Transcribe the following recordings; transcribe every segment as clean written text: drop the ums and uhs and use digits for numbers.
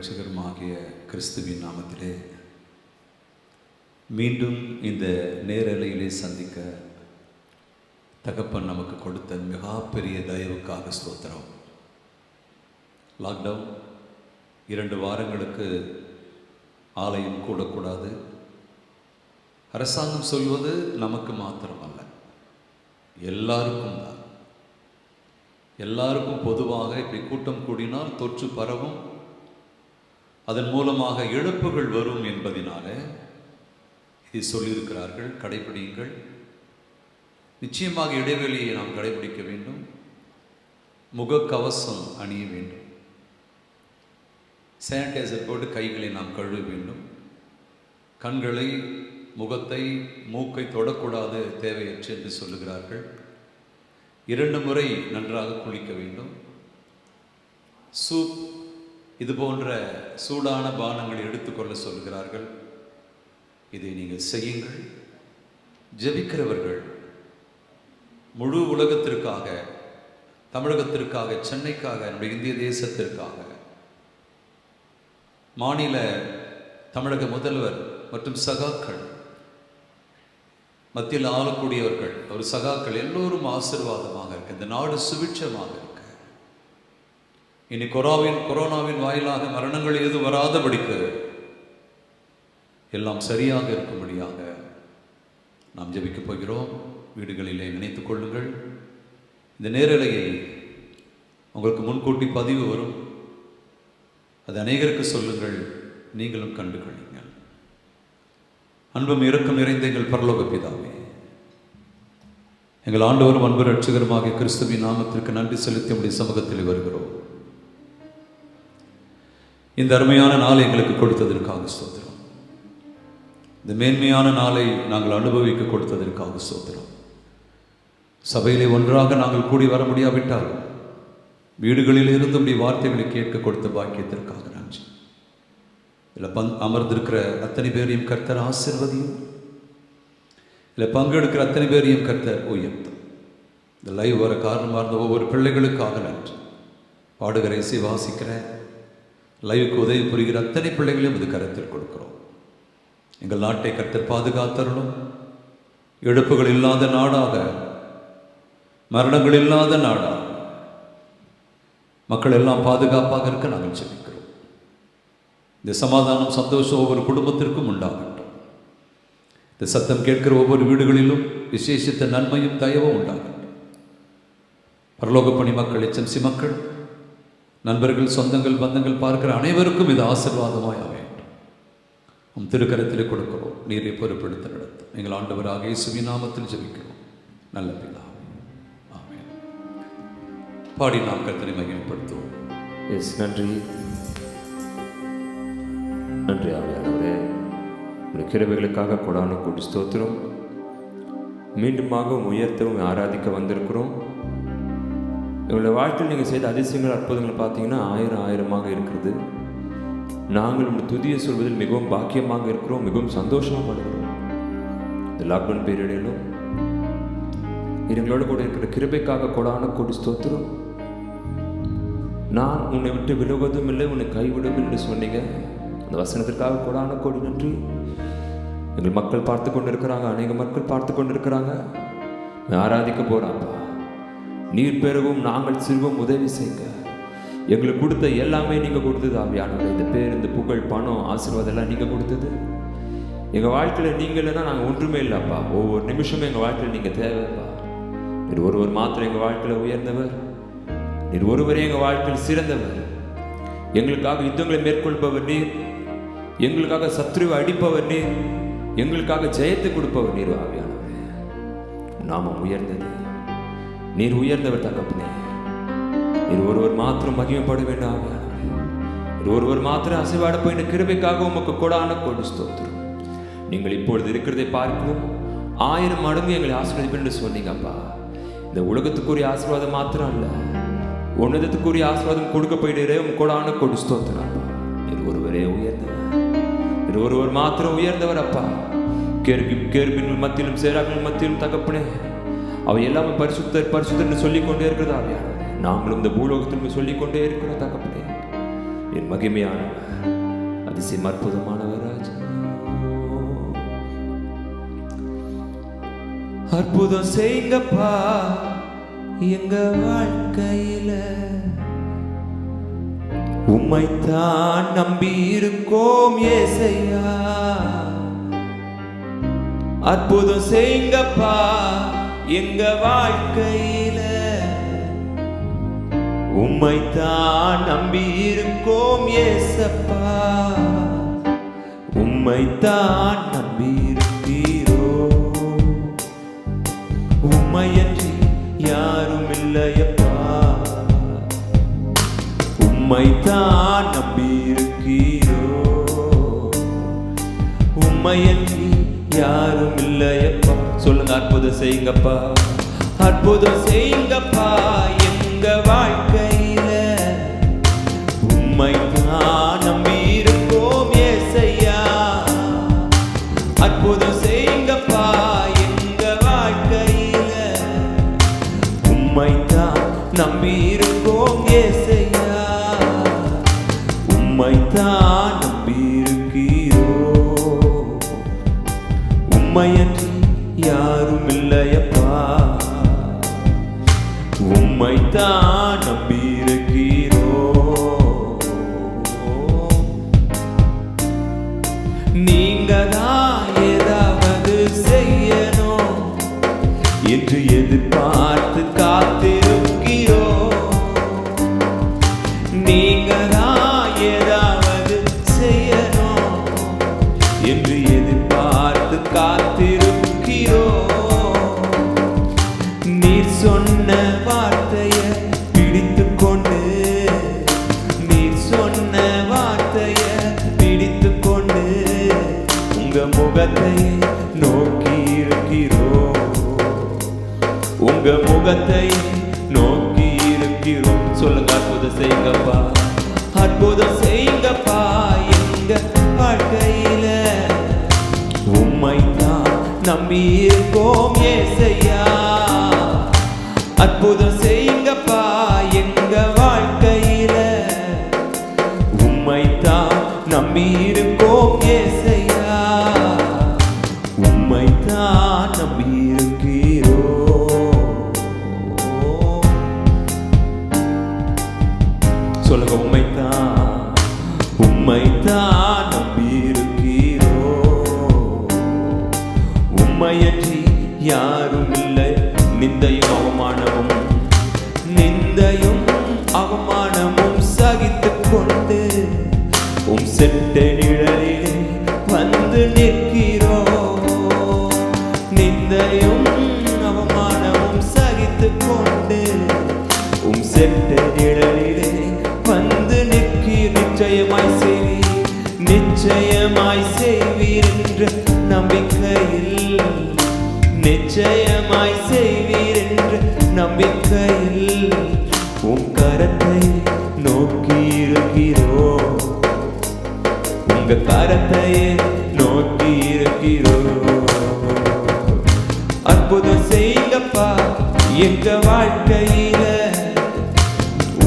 இரட்சகருமாகிய கிறிஸ்துவின் நாமத்திலே மீண்டும் இந்த நேரலையிலே சந்திக்க தகப்பன் நமக்கு கொடுத்த மிகப்பெரிய தயவுக்காக ஸ்தோத்திரம். லாக்டவுன் 2 வாரங்களுக்கு ஆலயம் கூடக்கூடாது. அரசாங்கம் சொல்வது நமக்கு மாத்திரமல்ல, எல்லாருக்கும் தான். எல்லாருக்கும் பொதுவாக இப்படி கூட்டம் கூடினால் தொற்று பரவும், அதன் மூலமாக இழப்புகள் வரும் என்பதனால இதை சொல்லியிருக்கிறார்கள். கடைபிடியுங்கள். நிச்சயமாக இடைவெளியை நாம் கடைபிடிக்க வேண்டும். முகக்கவசம் அணிய வேண்டும். சானிடைசர் போட்டு கைகளை நாம் கழுவ வேண்டும். கண்களை, முகத்தை, மூக்கை தொடக்கூடாது, தேவையற்று என்று சொல்லுகிறார்கள். 2 முறை நன்றாக குளிக்க வேண்டும். சூப், இது போன்ற சூடான பானங்களை எடுத்துக்கொள்ள சொல்கிறார்கள். இதை நீங்கள் செய்யுங்கள். ஜெபிக்கிறவர்கள் முழு உலகத்திற்காக, தமிழகத்திற்காக, சென்னைக்காக, நம்முடைய இந்திய தேசத்திற்காக, மாநில தமிழக முதல்வர் மற்றும் சகாக்கள், மத்தியில் ஆளக்கூடியவர்கள், ஒரு சகாக்கள் எல்லோரும் ஆசீர்வாதமாக இருக்க, இந்த நாடு சுபிட்சமாக இருக்க, இனி கொரோனாவின் வாயிலாக மரணங்கள் எதுவும் வராதபடிக்கு எல்லாம் சரியாக இருக்கும்படியாக நாம் ஜெபிக்கப் போகிறோம். வீடுகளிலே நினைத்துக் கொள்ளுங்கள். இந்த நேரலையை உங்களுக்கு முன்கூட்டி பதிவு வரும், அது அநேகருக்கு சொல்லுங்கள். நீங்களும் கண்டு கொள்ளுங்கள். அன்பும் இரக்கம் நிறைந்த எங்கள் பரலோக பிதாவே, எங்கள் ஆண்டவரும் அன்பு இரட்சகருமாகிய கிறிஸ்துவின் நாமத்திற்கு நன்றி செலுத்தி உம்முடைய சமூகத்தில் வருகிறோம். இந்த அருமையான நாளை எங்களுக்கு கொடுத்ததற்காக ஸ்தோத்திரம். இந்த மேன்மையான நாளை நாங்கள் அனுபவிக்க கொடுத்ததற்காக ஸ்தோத்திரம். சபையிலே ஒன்றாக நாங்கள் கூடி வர முடியாவிட்டால் வீடுகளில் இருந்து உம்முடைய வார்த்தைகளை கேட்க கொடுத்த பாக்கியத்திற்காக நன்றி. இதில் அமர்ந்திருக்கிற அத்தனை பேரையும் கர்த்தர் ஆசீர்வதியும். இதில் பங்கெடுக்கிற அத்தனை பேரையும் கர்த்தர் உயர்த்தும். இந்த லைவ் வர காரணமாக இருந்த ஒவ்வொரு பிள்ளைகளுக்காக நன்றி. பாடுகிற, இசை வாசிக்கிற, லைவுக்கு உதவி புரிகிற அத்தனை பிள்ளைகளையும் இது கருத்தில் கொடுக்கிறோம். எங்கள் நாட்டை கர்த்தர் பாதுகாத்தருளும். இழப்புகள் இல்லாத நாடாக, மரணங்கள் இல்லாத நாடாக, மக்கள் எல்லாம் பாதுகாப்பாக இருக்க நாங்கள் ஜெபிக்கிறோம். இந்த சமாதானம், சந்தோஷம் ஒவ்வொரு குடும்பத்திற்கும் உண்டாகட்டும். இந்த சத்தம் கேட்கிற ஒவ்வொரு வீடுகளிலும் விசேஷித்த நன்மையும் தயவும் உண்டாகட்டும். பரலோக பணி மக்கள், HMC மக்கள், நண்பர்கள், சொந்தங்கள், பந்தங்கள் பார்க்கிற அனைவருக்கும் இது ஆசீர்வாதமாய் வேண்டும். உம் திருக்கரத்தில் கொடுக்கிறோம். நீரை பொறுப்பெடுத்து நடத்தும். எங்கள் ஆண்டவராக இயேசுவின் நாமத்தில் ஜெபிக்கிறோம் நல்ல பிதாவே, ஆமென். பாடி நாம் கர்த்தரை மகிமைப்படுத்துவோம். நன்றி நன்றி ஆவியானவரே, உடைய கிருபைகளுக்காக கொடான கூடி ஸ்தோத்திரம். மீண்டுமாக உயர்த்தவும் ஆராதிக்க வந்திருக்கிறோம். எங்களுடைய வாழ்க்கையில் நீங்கள் செய்த அதிசயங்கள், அற்புதங்கள் பார்த்தீங்கன்னா ஆயிரமாக இருக்கிறது. நாங்கள் உங்கள் துதியை சொல்வதில் மிகவும் பாக்கியமாக இருக்கிறோம், மிகவும் சந்தோஷமாக படுகிறோம். இந்த லாக்டவுன் பீரியடிலும் எங்களோடு கூட இருக்கிற கிருபைக்காக கொடான கூடி ஸ்தோத்திரம். நான் உன்னை விட்டு விலகுவதும் இல்லை, உன்னை கைவிடும் என்று சொன்னீங்க. அந்த வசனத்திற்காக கொடான கோடி நன்றி. எங்கள் மக்கள் பார்த்து கொண்டு இருக்கிறாங்க, அநேக மக்கள் பார்த்து கொண்டு இருக்கிறாங்க. ஆராதிக்க போகிறாப்பா, நீர் பெருகும், நாங்கள் சிறுவோம், உதவி செய்யுங்க. எங்களுக்கு கொடுத்த எல்லாமே நீங்கள் கொடுத்தது ஆவியானவரே. இந்த பேர், இந்த புகழ், பணம், ஆசீர்வாதம் எல்லாம் நீங்கள் கொடுத்தது. எங்கள் வாழ்க்கையில் நீங்கள் இல்லைன்னா நாங்கள் ஒன்றுமே இல்லைப்பா. ஒவ்வொரு நிமிஷமும் எங்கள் வாழ்க்கையில் நீங்கள் தேவைப்பா. நீர் ஒருவர் மாத்திரம் எங்கள் வாழ்க்கையில் உயர்ந்தவர். நீர் ஒருவரே எங்கள் வாழ்க்கையில் சிறந்தவர். எங்களுக்காக யுத்தங்களை மேற்கொள்பவர் நீர். எங்களுக்காக சத்ருவை அடிப்பவர் நீர். எங்களுக்காக ஜெயத்தை கொடுப்பவர் நீர் ஆவியானவரே. நாமம் உயர்ந்தது. நீர் உயர்ந்தவர் தகப்பனே. நீர் ஒருவர் மாத்திரம் மகிமைப்பட வேண்டும் ஆவியானவரே. நீர் ஒருவர் மாத்திரம் அசைவாட போய் இந்த கிருபைக்காக உமக்கு கொடான கோடி ஸ்தோத்திரம். நீங்கள் இப்பொழுது இருக்கிறதை பார்க்கணும் 1000 மடங்கு எங்களை ஆசீர்வதிப்பேன் என்று சொன்னீங்கப்பா. இந்த உலகத்துக்குரிய ஆசீர்வாதம் மாத்திரம் அல்ல, உன்னதத்துக்குரிய ஆசீர்வாதம் கொடுக்க போயிடுறே உங்க கொடான கோடி ஸ்தோத்திரம். நீர் ஒருவரே உயர்ந்தவர். நீர் ஒருவர் மாத்திரம் உயர்ந்தவர் அப்பா. கேருபீன்கள் மத்தியிலும் சேராபீன்கள் மத்தியிலும் தகப்பனே, அவை எல்லாமே பரிசுத்தர் பரிசுத்தர் சொல்லிக்கொண்டே இருக்கிறதா? நாங்களும் இந்த பூலோகத்தில் சொல்லிக்கொண்டே இருக்கிறோம் தகப்பனே. என் மகிமையான அதிசயம் அற்புதமானவர் ராஜா. அற்புதம் செய்யுங்கப்பா எங்க வாழ்க்கையில, உம்மைத்தான் நம்பி இருக்கோம் ஏசையா. அற்புதம் செய்யுங்கப்பா எங்க வாழ்க்கையில, உம்மைத்தான் நம்பி இருக்கோம் ஏசப்பா. உம்மைத்தான் நம்பி இருக்கீரோ, உம்மையன்றி யாரும் இல்லையப்பா. உம்மைத்தான் நம்பி இருக்கீரோ, உம்மையன்றி யாரும் இல்லையப்பா. சொல்லுங்க, அற்புதம் செய்யுங்கப்பா, அற்புதம் செய்யுங்கப்பா எங்க வாழ்க்கையில, உம்மைத்தான் நம்பி இருக்கோம் ஏசையா. அற்புதம் செய்யுங்கப்பா எங்க வாழ்க்கையில, உம்மைத்தான் நம்பி இருக்கோம் ஏசையா. உம்மைத்தான் நம்பி இருக்கீரோ, உம்மையன்றி யாரும் இல்லையப்பா. உம்மைத்தான் நம்பி இருக்கீரோ, நீங்க தான் ஏதாவது செய்யணும் என்று எதிர்பார்த்து காத்திருக்கிறோ. நீங்க தான் ஏதாவது செய்யணும் என்று எதிர்பார்த்து காத்திருக்கிறோ. நீர் சொன்ன வார்த்தையை பிடித்து கொண்டு, நீர் சொன்ன வார்த்தையை பிடித்து கொண்டு உங்க முகத்தை நோக்கி இருக்கிறோ, உங்க முகத்தை நோக்கி இருக்கிறோம். சொல்லுங்க, அற்புதம் செய்யுங்கப்பா, அற்புதம் செய்யுங்கப்பா எங்க வாழ்க்கையில, உம்மைத்தான் நம்பி இருக்கோம் ஏசையா. அற்புதம் செய்யுங்கப்பா எங்க வாழ்க்கையில, உம்மைத்தான் நம்பி இருக்கோம் ஏசையா. உம்மைத்தான் நம்பி இருக்கீரோ, சொல்லுங்க, உம்மைத்தான், உம்மைத்தான் நம்பி இருக்கீரோ, உம்மையன்றி யாரும் இல்லை. நிந்தையும் அவமானமும், நிந்தையும் அவமானமும் சகித்துக் கொண்டு உம் செட்ட நிழலிலே வந்து நிற்கிறோ. நிந்தையும் அவமானமும் சகித்துக் கொண்டு உம் செட்ட நிழலிலே வந்து நிற்கிறீர். நிச்சயமாய் செய்வீர், நிச்சயமாய் செய்வீர் என்ற நம்பிக்கையில், நிச்சயமாய் செய்வீர் என்ற நம்பிக்கையில் உம் கரத்தை நோக்கி இருக்கிறோ, உங்க கரத்தை நோக்கி இருக்கிறோ. அற்புதம் செய்யுங்கப்பா எங்க வாழ்க்கையில,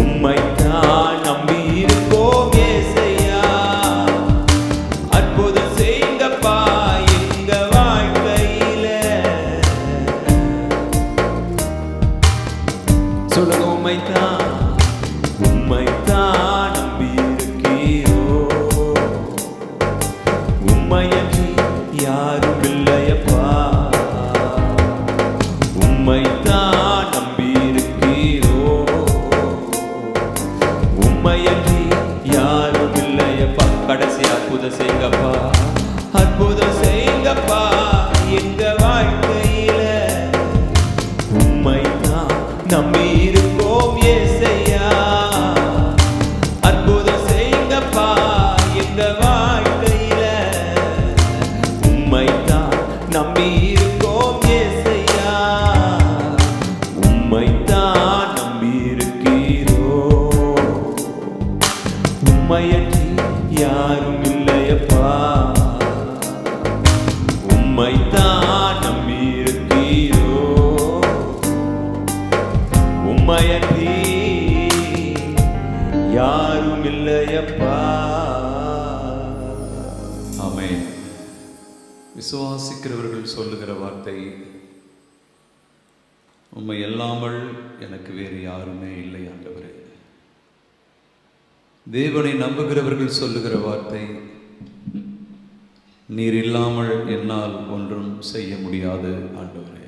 உம்மைத்தான் நம்பி இருக்கோம் ஏசையா. அற்புதம் செய்யுங்கப்பா எங்க வாழ்க்கையில, சொல்லுங்க, உம்மைத்தான், உம்மைத்தான் நம்பி இருக்கீரோ, உம்மையன்றி யாரும் இல்லையப்பா. உம்மைத்தான் நம்பி இருக்கீரோ, உம்மையன்றி யாரும் இல்லையப்பா. கடைசி அற்புதம் செய்யுங்கப்பா, அற்புதம் செய்யுங்கப்பா எங்க வாழ்க்கையில, உம்மைத்தான் நம்பி இருக்கோம் ஏசையா. அற்புதம் செய்யுங்கப்பா எங்க வாழ்க்கையில, உம்மைத்தான் நம்பி இருக்கோம் ஏசையா. உம்மைத்தான் நம்பி இருக்கீரோ, உம்மையன்றி யாரும் இல்லையப்பா. உம்மைத்தான் நம்பி இருக்கீரோ, உம்மையன்றி யாரும் இல்லையப்பா. ஆமென். விசுவாசிக்கிறவர்கள் சொல்லுகிற வார்த்தை, உம்மை அல்லாமல் எனக்கு வேறு யாருமே இல்லை ஆண்டவரே. தேவனை நம்புகிறவர்கள் சொல்லுகிற வார்த்தை, நீர் இல்லாமல் என்னால் ஒன்றும் செய்ய முடியாது ஆண்டவரே.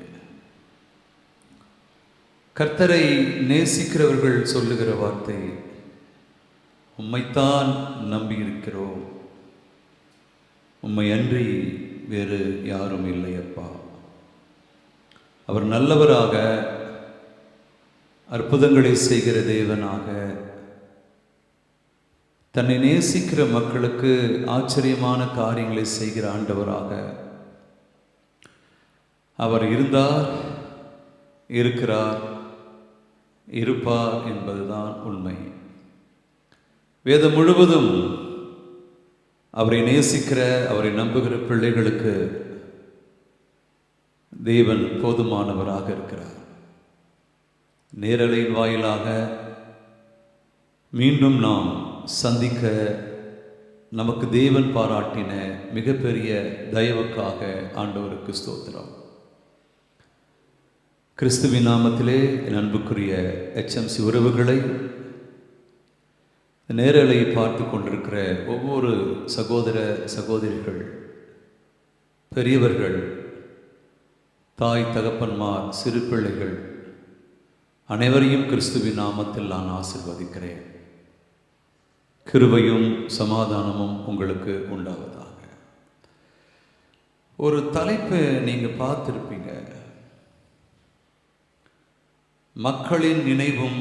கர்த்தரை நேசிக்கிறவர்கள் சொல்லுகிற வார்த்தை, உம்மைத்தான் நம்பியிருக்கிறோம், உம்மை அன்றி வேறு யாரும் இல்லை அப்பா. அவர் நல்லவராக, அற்புதங்களை செய்கிற தேவனாக, தன்னை நேசிக்கிற மக்களுக்கு ஆச்சரியமான காரியங்களை செய்கிற ஆண்டவராக அவர் இருந்தார், இருக்கிறார், இருப்பார் என்பதுதான் உண்மை. வேதம் முழுவதும் அவரை நேசிக்கிற, அவரை நம்புகிற பிள்ளைகளுக்கு தேவன் போதுமானவராக இருக்கிறார். நேரலையின் வாயிலாக மீண்டும் நாம் சந்திக்க நமக்கு தேவன் பாராட்டின மிகப்பெரிய தயவுக்காக ஆண்டவருக்கு ஸ்தோத்திரம். கிறிஸ்துவின் நாமத்திலே என் அன்புக்குரிய HMC உறவுகளை, நேரலை பார்த்து கொண்டிருக்கிற ஒவ்வொரு சகோதர சகோதரிகள், பெரியவர்கள், தாய் தகப்பன்மார், சிறு பிள்ளைகள் அனைவரையும் கிறிஸ்துவின் நாமத்தில் நான் ஆசீர்வதிக்கிறேன். கிருபையும் சமாதானமும் உங்களுக்கு உண்டாவதாக. ஒரு தலைப்பை நீங்க பார்த்திருப்பீங்க, மக்களின் நினைவும்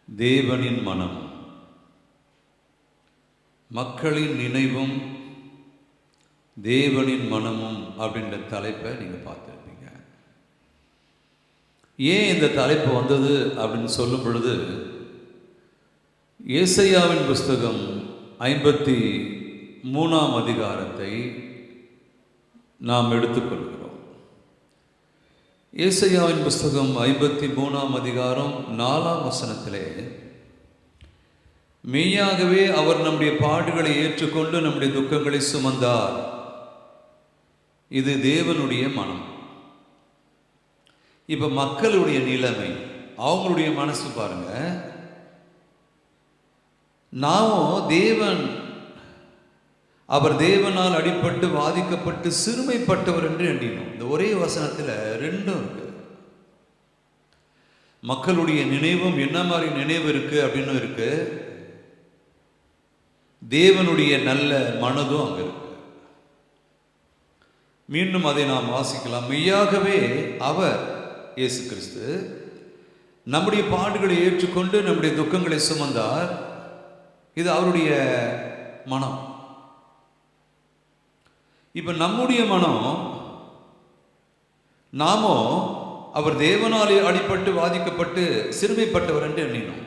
தேவனின் மனம். மக்களின் நினைவும் தேவனின் மனமும் அப்படின்ற தலைப்பை நீங்க பார்த்திருப்பீங்க. ஏன் இந்த தலைப்பு வந்தது அப்படின்னு சொல்லும் பொழுது, ஏசாயாவின் புஸ்தகம் 53ஆம் அதிகாரத்தை நாம் எடுத்துக்கொள்கிறோம். ஏசாயாவின் புஸ்தகம் 53ஆம் அதிகாரம் 4ஆம் வசனத்திலே, மெய்யாகவே அவர் நம்முடைய பாடுகளை ஏற்றுக்கொண்டு நம்முடைய துக்கங்களை சுமந்தார், இது தேவனுடைய மனம். இப்ப மக்களுடைய நிலைமை, அவங்களுடைய மனசு பாருங்க. நாமும் தேவன், அவர் தேவனால் அடிபட்டு வாதிக்கப்பட்டு சிறுமைப்பட்டவர் என்று எண்ணினோம். இந்த ஒரே வசனத்தில் ரெண்டும் இருக்கு. மக்களுடைய நினைவும் என்ன மாதிரி நினைவு இருக்கு அப்படின்னு இருக்கு, தேவனுடைய நல்ல மனதும் அங்க இருக்கு. மீண்டும் அதை நாம் வாசிக்கலாம். மெய்யாகவே அவர், இயேசு கிறிஸ்து, நம்முடைய பாடுகளை ஏற்றுக்கொண்டு நம்முடைய துக்கங்களை சுமந்தார், இது அவருடைய மனம். இப்ப நம்முடைய மனம், நாமோ அவர் தேவனாலே அடிபட்டு வாதிக்கப்பட்டு சிறுமைப்பட்டவர் என்று எண்ணினோம்.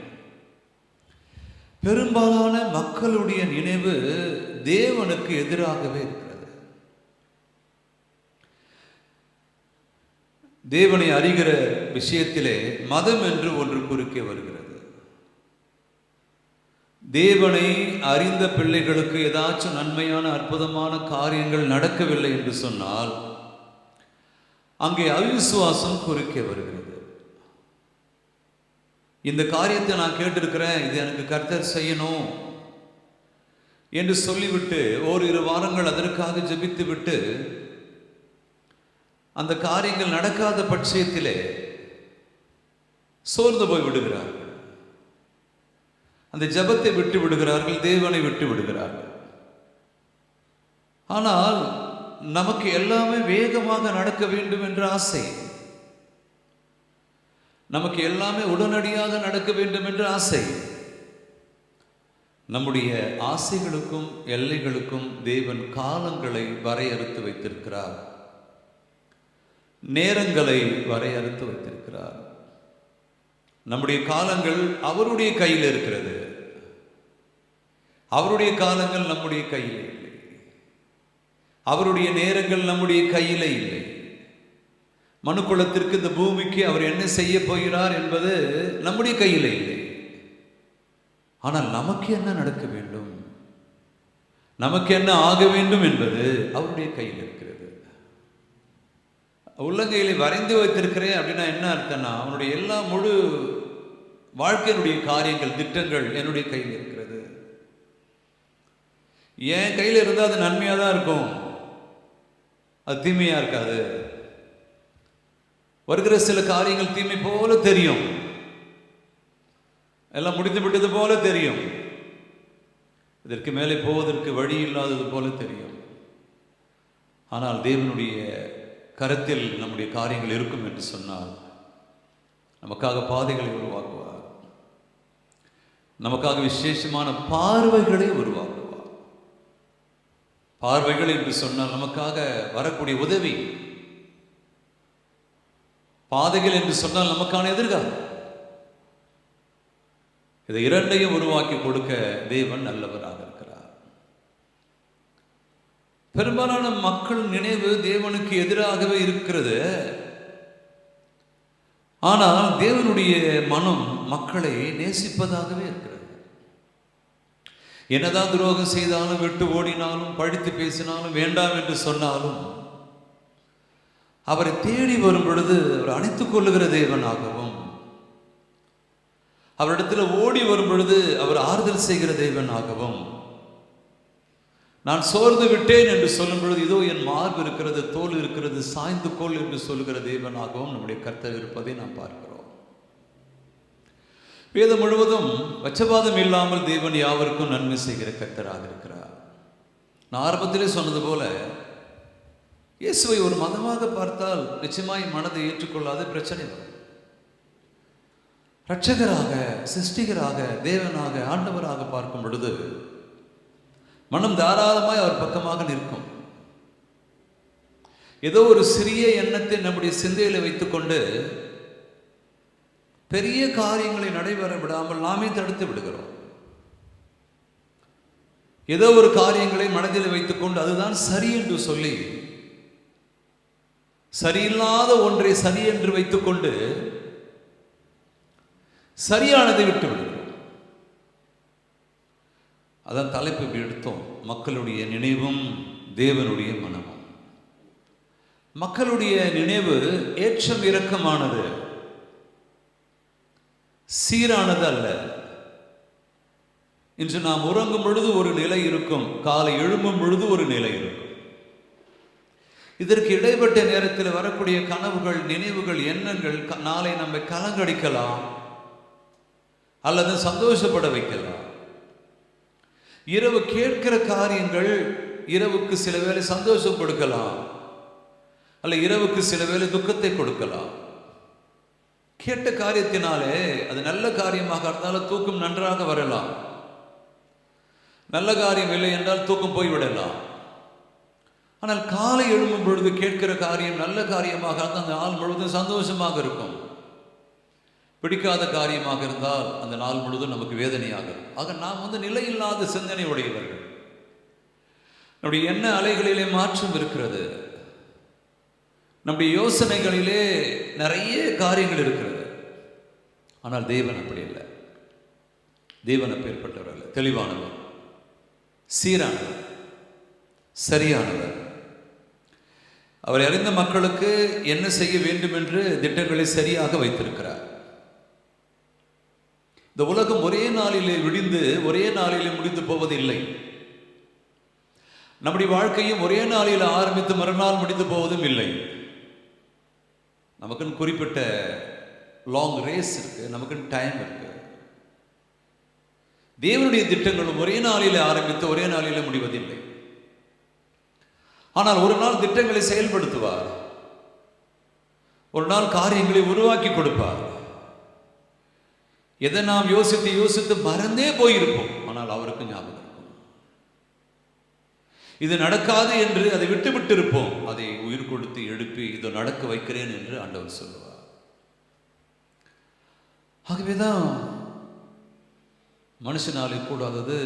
பெரும்பாலான மக்களுடைய நினைவு தேவனுக்கு எதிராகவே இருக்கிறது. தேவனை அறிகிற விஷயத்திலே மதம் என்று ஒன்று குறுக்கே வருகிறது. தேவனை அறிந்த பிள்ளைகளுக்கு ஏதாச்சும் நன்மையான அற்புதமான காரியங்கள் நடக்கவில்லை என்று சொன்னால் அங்கே அவிசுவாசம் குறுக்கே வருகிறது. இந்த காரியத்தை நான் கேட்டிருக்கிறேன், இது எனக்கு கர்த்தர் செய்யணும் என்று சொல்லிவிட்டு ஓரிரு வாரங்கள் அதற்காக ஜெபித்து விட்டு அந்த காரியங்கள் நடக்காத பட்சத்திலே சோர்ந்து போய் விடுகிறார்கள். அந்த ஜெபத்தை விட்டு விடுகிறார்கள், தேவனை விட்டு விடுகிறார்கள். ஆனால் நமக்கு எல்லாமே வேகமாக நடக்க வேண்டும் என்ற ஆசை, நமக்கு எல்லாமே உடனடியாக நடக்க வேண்டும் என்ற ஆசை. நம்முடைய ஆசைகளுக்கும் எல்லைகளுக்கும் தேவன் காலங்களை வரையறுத்து வைத்திருக்கிறார், நேரங்களை வரையறுத்து வைத்திருக்கிறார். நம்முடைய காலங்கள் அவருடைய கையில் இருக்கிறது, அவருடைய காலங்கள் நம்முடைய கையில் இல்லை, அவருடைய நேரங்கள் நம்முடைய கையில் இல்லை. மனுக்குலத்திற்கு, இந்த பூமிக்கு அவர் என்ன செய்ய போகிறார் என்பது நம்முடைய கையில் இல்லை. ஆனால் நமக்கு என்ன நடக்க வேண்டும், நமக்கு என்ன ஆக வேண்டும் என்பது அவருடைய கையில் இருக்கிறது. உள்ளங்கையில் வரைந்து வைத்திருக்கிறேன் அப்படின்னா என்ன அர்த்தம்னா, அவனுடைய எல்லா முழு வாழ்க்கையினுடைய காரியங்கள், திட்டங்கள் என்னுடைய கையில் இருக்கிறது. என் கையில் இருந்தால் அது நன்மையாக தான் இருக்கும், அது தீமையாக இருக்காது. வருகிற சில காரியங்கள் தீமை போல தெரியும், எல்லாம் முடிந்து விட்டது போல தெரியும், இதற்கு மேலே போவதற்கு வழி இல்லாதது போல தெரியும். ஆனால் தேவனுடைய கரத்தில் நம்முடைய காரியங்கள் இருக்கும் என்று சொன்னால் நமக்காக பாதைகளை உருவாக்குவார், நமக்காக விசேஷமான பார்வைகளை உருவாக்குவார். பார்வைகள் என்று சொன்னால் நமக்காக வரக்கூடிய உதவி, பாதைகள் என்று சொன்னால் நமக்கான எதிர்காலம். இதை இரண்டையும் உருவாக்கி கொடுக்க தேவன் நல்லவராக இருக்கிறார். பெரும்பாலான மக்கள் நினைவு தேவனுக்கு எதிராகவே இருக்கிறது. ஆனால் தேவனுடைய மனம் மக்களை நேசிப்பதாகவே இருக்கிறது. என்னதான் துரோகம் செய்தாலும், விட்டு ஓடினாலும், பழித்து பேசினாலும், வேண்டாம் என்று சொன்னாலும், அவரை தேடி வரும் பொழுது அவர் அணைத்துக் கொள்ளுகிற தேவனாகவும், அவரிடத்தில் ஓடி வரும் பொழுது அவர் ஆறுதல் செய்கிற தேவனாகவும், நான் சோர்ந்து விட்டேன் என்று சொல்லும் பொழுது இதோ என் மார்பு இருக்கிறது, தோல் இருக்கிறது, சாய்ந்து கொள் என்று சொல்லுகிற தேவனாகவும் நம்முடைய கர்த்தர் இருப்பதை நாம் பார்க்கிறோம். வேதம் முழுவதும் பட்சபாதம் இல்லாமல் தேவன் யாவருக்கும் நன்மை செய்கிற கர்த்தராக இருக்கிறார். நான் ஆரம்பத்திலே சொன்னது போல, இயேசுவை ஒரு மதமாக பார்த்தால் நிச்சயமாய் மனதை ஏற்றுக்கொள்ளாத பிரச்சனை வரும். இரட்சகராக, சிருஷ்டிகராக, தேவனாக, ஆண்டவராக பார்க்கும் பொழுது மனம் தாராளமாய் அவர் பக்கமாக நிற்கும். ஏதோ ஒரு சிறிய எண்ணத்தை நம்முடைய சிந்தையில வைத்துக்கொண்டு பெரிய காரியங்களை நடைபெற விடாமல் நாமே தடுத்து விடுகிறோம். ஏதோ ஒரு காரியங்களை மனதில் வைத்துக்கொண்டு அதுதான் சரி என்று சொல்லி, சரியில்லாத ஒன்றை சரி என்று வைத்துக்கொண்டு சரியானதை விட்டு விடுகிறோம். அதான் தலைப்பு இப்படி எடுத்தோம், மக்களுடைய நினைவும் தேவனுடைய மனமும். மக்களுடைய நினைவு ஏற்றம் இறக்கமானது, சீரானது அல்ல. இன்று நாம் உறங்கும் பொழுது ஒரு நிலை இருக்கும், காலை எழும்பும் பொழுது ஒரு நிலை இருக்கும். இதற்கு இடைப்பட்ட நேரத்தில் வரக்கூடிய கனவுகள், நினைவுகள், எண்ணங்கள் நாளை நம்மை கலங்கடிக்கலாம் அல்லது சந்தோஷப்பட வைக்கலாம். இரவு கேட்கிற காரியங்கள் இரவுக்கு சில வேளை சந்தோஷம் கொடுக்கலாம், அல்ல இரவுக்கு சில வேளை துக்கத்தை கொடுக்கலாம். கேட்ட காரியத்தினாலே அது நல்ல காரியமாக இருந்தாலும் தூக்கம் நன்றாக வரலாம், நல்ல காரியம் இல்லை என்றால் தூக்கம் போய்விடலாம். ஆனால் காலை எழும்பும் பொழுது கேட்கிற காரியம் நல்ல காரியமாக இருந்தால் அந்த நாள் முழுவதும் சந்தோஷமாக இருக்கும். பிடிக்காத காரியமாக இருந்தால் அந்த நாள் முழுவதும் நமக்கு வேதனையாக இருக்கும். ஆக நாம் நிலையில்லாத சிந்தனை உடையவர்கள். நம்முடைய எண்ண அலைகளிலே மாற்றம் இருக்கிறது, நம்முடைய யோசனைகளிலே நிறைய காரியங்கள் இருக்கிறது. ஆனால் தேவன் அப்படி இல்லை. தேவன் அப்பேற்பட்டவர் அல்ல, தெளிவானவர், சீரானவர், சரியானவர். அவரை அறிந்த மக்களுக்கு என்ன செய்ய வேண்டும் என்று திட்டங்களை சரியாக வைத்திருக்கிறார். இந்த உலகம் ஒரே நாளிலே விடிந்து ஒரே நாளிலே முடிந்து போவதில்லை. நம்முடைய வாழ்க்கையும் ஒரே நாளில் ஆரம்பித்து மறுநாள் முடிந்து போவதும் இல்லை. நமக்குன்னு குறிப்பிட்ட லாங் ரேஸ் இருக்கு, நமக்குன்னு டைம் இருக்கு. தேவனுடைய திட்டங்களும் ஒரே நாளிலே ஆரம்பித்து ஒரே நாளிலே முடிவதில்லை. ஆனால் ஒரு நாள் திட்டங்களை செயல்படுத்துவார், ஒரு நாள் காரியங்களை உருவாக்கி கொடுப்பார். எதை நாம் யோசித்து யோசித்து மறந்தே போயிருப்போம், ஆனால் அவருக்கு ஞாபகம் இருக்கும். இது நடக்காது என்று அதை விட்டு இருப்போம், அதை உயிர் கொடுத்து எழுப்பி இதோ நடக்க வைக்கிறேன் என்று ஆண்டவர் சொல்லுவார். ஆகவேதான் மனுஷனாலே கூடாதது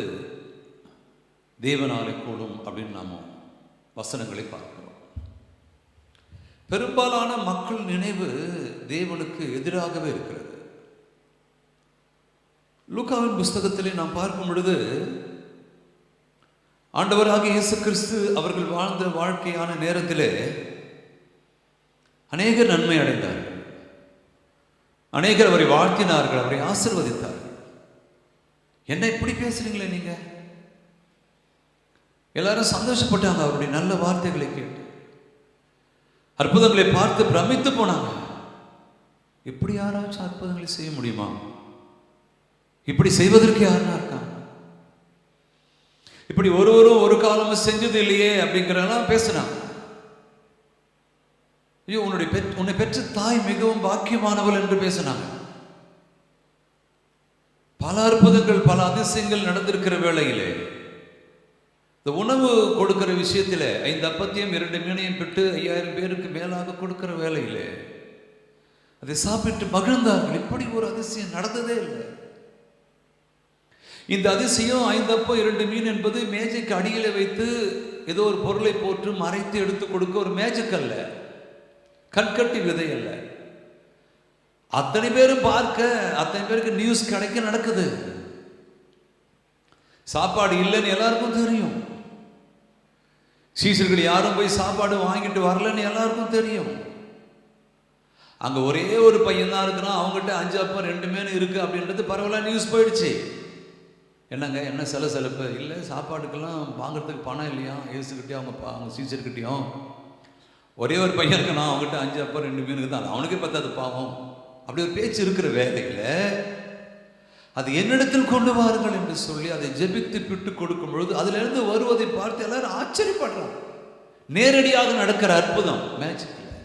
தேவனாலே கூடும் அப்படின்னு நாம வசனங்களை பார்க்கிறோம். பெரும்பாலான மக்கள் நினைவு தேவனுக்கு எதிராகவே இருக்கிறது. லூக்காவின் புஸ்தகத்திலே நாம் பார்க்கும் பொழுது ஆண்டவராகிய இயேசு கிறிஸ்து அவர்கள் வாழ்ந்த வாழ்க்கையான நேரத்திலே அநேகர் நன்மை அடைந்தார்கள், அநேகர் அவரை வாழ்த்தினார்கள், அவரை ஆசீர்வதித்தார்கள். என்ன இப்படி பேசுறீங்களே நீங்க? எல்லாரும் சந்தோஷப்பட்டாங்க அவருடைய நல்ல வார்த்தைகளை கேட்டு, அற்புதங்களை பார்த்து பிரமித்து போனாங்க. இப்படி யாராச்சும் அற்புதங்களை செய்ய முடியுமா? இப்படி செய்வதற்கு யாருன்னா இருக்காங்க? இப்படி ஒருவரும் ஒரு காலமும் செஞ்சது இல்லையே அப்படிங்கிறதெல்லாம் பேசுனாங்க. ஐயோ, உன்னை பெற்ற தாய் மிகவும் பாக்கியமானவள் என்று பேசினாங்க. பல அற்புதங்கள், பல அதிசயங்கள் நடந்திருக்கிற வேளையிலே, இந்த உணவு கொடுக்கிற விஷயத்தில் 5 அப்பத்தையும் 2 மீனையும் பெற்று 5000 பேருக்கு மேலாக கொடுக்கிற வேளையிலே அதை சாப்பிட்டு மகிழ்ந்தார்கள். இப்படி ஒரு அதிசயம் நடந்ததே இல்லை. இந்த அதிசயம் 5 அப்பம் 2 மீன் என்பது மேஜைக்கு அடியில வைத்து ஏதோ ஒரு பொருளை போட்டு மறைத்து எடுத்து கொடுக்க ஒரு மேஜிக் அல்ல, கண்கட்டி விதை அல்ல. அத்தனை பேரும் பார்க்க, அத்தனை பேருக்கு நியூஸ் கிடைக்க நடக்குது. சாப்பாடு இல்லைன்னு எல்லாருக்கும் தெரியும். சீசர்கள் யாரும் போய் சாப்பாடு வாங்கிட்டு வரலன்னு எல்லாருக்கும் தெரியும். அங்க ஒரே ஒரு பையன் தான் இருக்கிறான், அவங்ககிட்ட 5 அப்பம் 2 மீன் இருக்கு அப்படின்றது பரவாயில்ல, நியூஸ் போயிடுச்சு. என்னங்க என்ன செலப்பு இல்லை, சாப்பாட்டுக்கெல்லாம் வாங்குறதுக்கு பணம் இல்லையா ஏசுக்கிட்டே அவங்க சீசர்கிட்டையும். ஒரே ஒரு பையன் இருக்கான், அவங்ககிட்ட 5 அப்பம் 2 மீனுக்கு தான், அவனுக்கே பத்தாது பாவம். அப்படி ஒரு பேச்சு இருக்கிற வேலையில் அது என்னிடத்தில் கொண்டு வாருங்கள் என்று சொல்லி அதை ஜெபித்து பிட்டு கொடுக்கும் பொழுது அதுல இருந்து வருவதை பார்த்து எல்லாரும் ஆச்சரியப்படுறாங்க. நேரடியாக நடக்கிற அற்புதம், மேஜிக் இல்லை,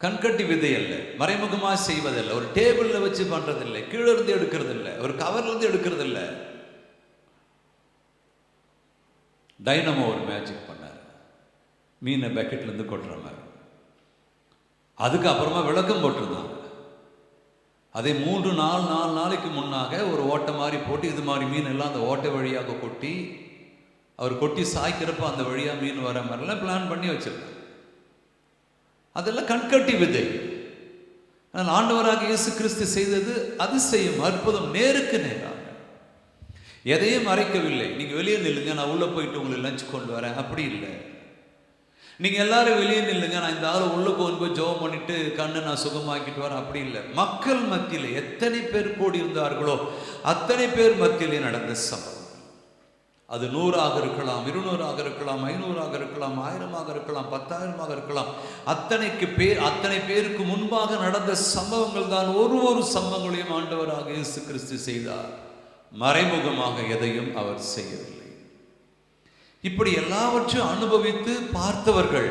கண்கட்டி விதை அல்ல, மறைமுகமாக செய்வதில்லை, ஒரு டேபிள்ல வச்சு பண்றதில்லை, கீழே இருந்து எடுக்கிறது இல்லை, ஒரு கவர்ல இருந்து எடுக்கிறது இல்லை. டைனமோ ஒரு மேஜிக் பண்ணார், மீனை பக்கெட்ல இருந்து கொட்டுற மாதிரி. அதுக்கு அப்புறமா விளக்கம் போட்டிருந்தாங்க. அதை 3-4 நாளைக்கு முன்னாக ஒரு ஓட்டை மாதிரி போட்டு இது மாதிரி மீன் எல்லாம் அந்த ஓட்டை வழியாக கொட்டி, அவர் கொட்டி சாய்க்கிறப்ப அந்த வழியாக மீன் வர மாதிரிலாம் பிளான் பண்ணி வச்சிருக்காங்க. அதெல்லாம் கண்கட்டி விதை. ஆனால் ஆண்டவராக இயேசு கிறிஸ்து செய்தது அதிசயம், அற்புதம், நேருக்கு நேராக. எதையும் மறைக்கவில்லை. நீங்க வெளியே நில்லுங்க, நான் உள்ள போயிட்டு உங்களுக்கு லஞ்ச் கொண்டு வரேன், அப்படி இல்லை. நீங்க எல்லாரும் வெளியே நில்லுங்க, நான் இந்த ஆளை உள்ள போய் ஜெபம் பண்ணிட்டு கண்ணை நான் சுகமாக்கிட்டு வரேன், அப்படி இல்லை. மக்கள் மத்தியிலே எத்தனை பேர் கூடி இருந்தார்களோ அத்தனை பேர் மத்தியிலே நடந்த சம்பவம். அது 100ஆக இருக்கலாம், 200ஆக இருக்கலாம், 500ஆக இருக்கலாம், 1000ஆக இருக்கலாம், 10,000ஆக இருக்கலாம். அத்தனை பேருக்கு முன்பாக நடந்த சம்பவங்கள் தான். ஒரு சம்பவங்களையும் ஆண்டவராக இயேசு கிறிஸ்து செய்தார். மறைமுகமாக எதையும் அவர் செய்யவில்லை. இப்படி எல்லாவற்றையும் அனுபவித்து பார்த்தவர்கள்,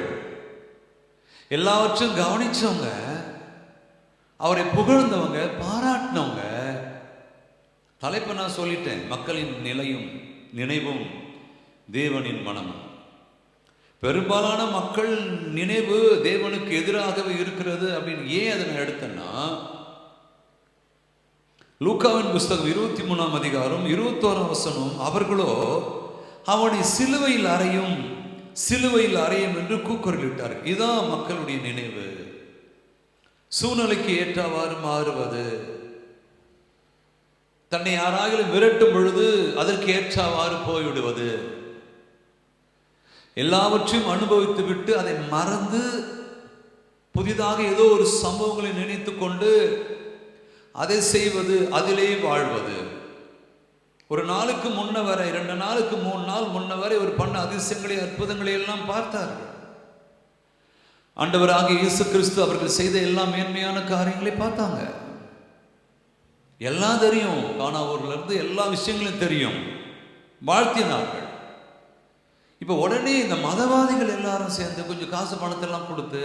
எல்லாவற்றையும் கவனிச்சவங்க, அவரை புகழ்ந்தவங்க, பாராட்டினவங்க. தலைப்பை நான் சொல்லிட்டேன், மக்களின் நிலையும் நினைவும் தேவனின் மனமும். பெரும்பாலான மக்கள் நினைவு தேவனுக்கு எதிராகவே இருக்கிறது அப்படின்னு ஏன் அதை நான் எடுத்தேன்னா, லூக்காவின் புஸ்தகம் 23ஆம் அதிகாரம் 21ஆம் வசனம், அவர்களோ அவனை சிலுவையில் அறையும் என்று கூக்குரலிட்டார். இதான் மக்களுடைய நினைவு. சூழ்நிலைக்கு ஏற்றவாறு மாறுவது, தன்னை யாராலும் விரட்டும் பொழுது அதற்கு ஏற்றவாறு போய்விடுவது, எல்லாவற்றையும் அனுபவித்து விட்டு அதை மறந்து புதிதாக ஏதோ ஒரு சம்பவங்களை நினைத்து கொண்டு அதை செய்வது, அதிலே வாழ்வது. ஒரு நாளுக்கு முன்ன வரை, 2 நாளுக்கு 3 நாள் முன்ன வரை ஒரு பண்ண அதிசயங்களை அற்புதங்களை எல்லாம் பார்த்தார்கள். ஆண்டவராக இயேசு கிறிஸ்து அவர்கள் செய்த எல்லா மேன்மையான காரியங்களை பார்த்தாங்க. எல்லாம் தெரியும், கானாவூர்ல இருந்து எல்லா விஷயங்களும் தெரியும், வாழ்த்தினார்கள். இப்ப உடனே இந்த மதவாதிகள் எல்லாரும் சேர்ந்து கொஞ்சம் காசு பணத்தெல்லாம் கொடுத்து,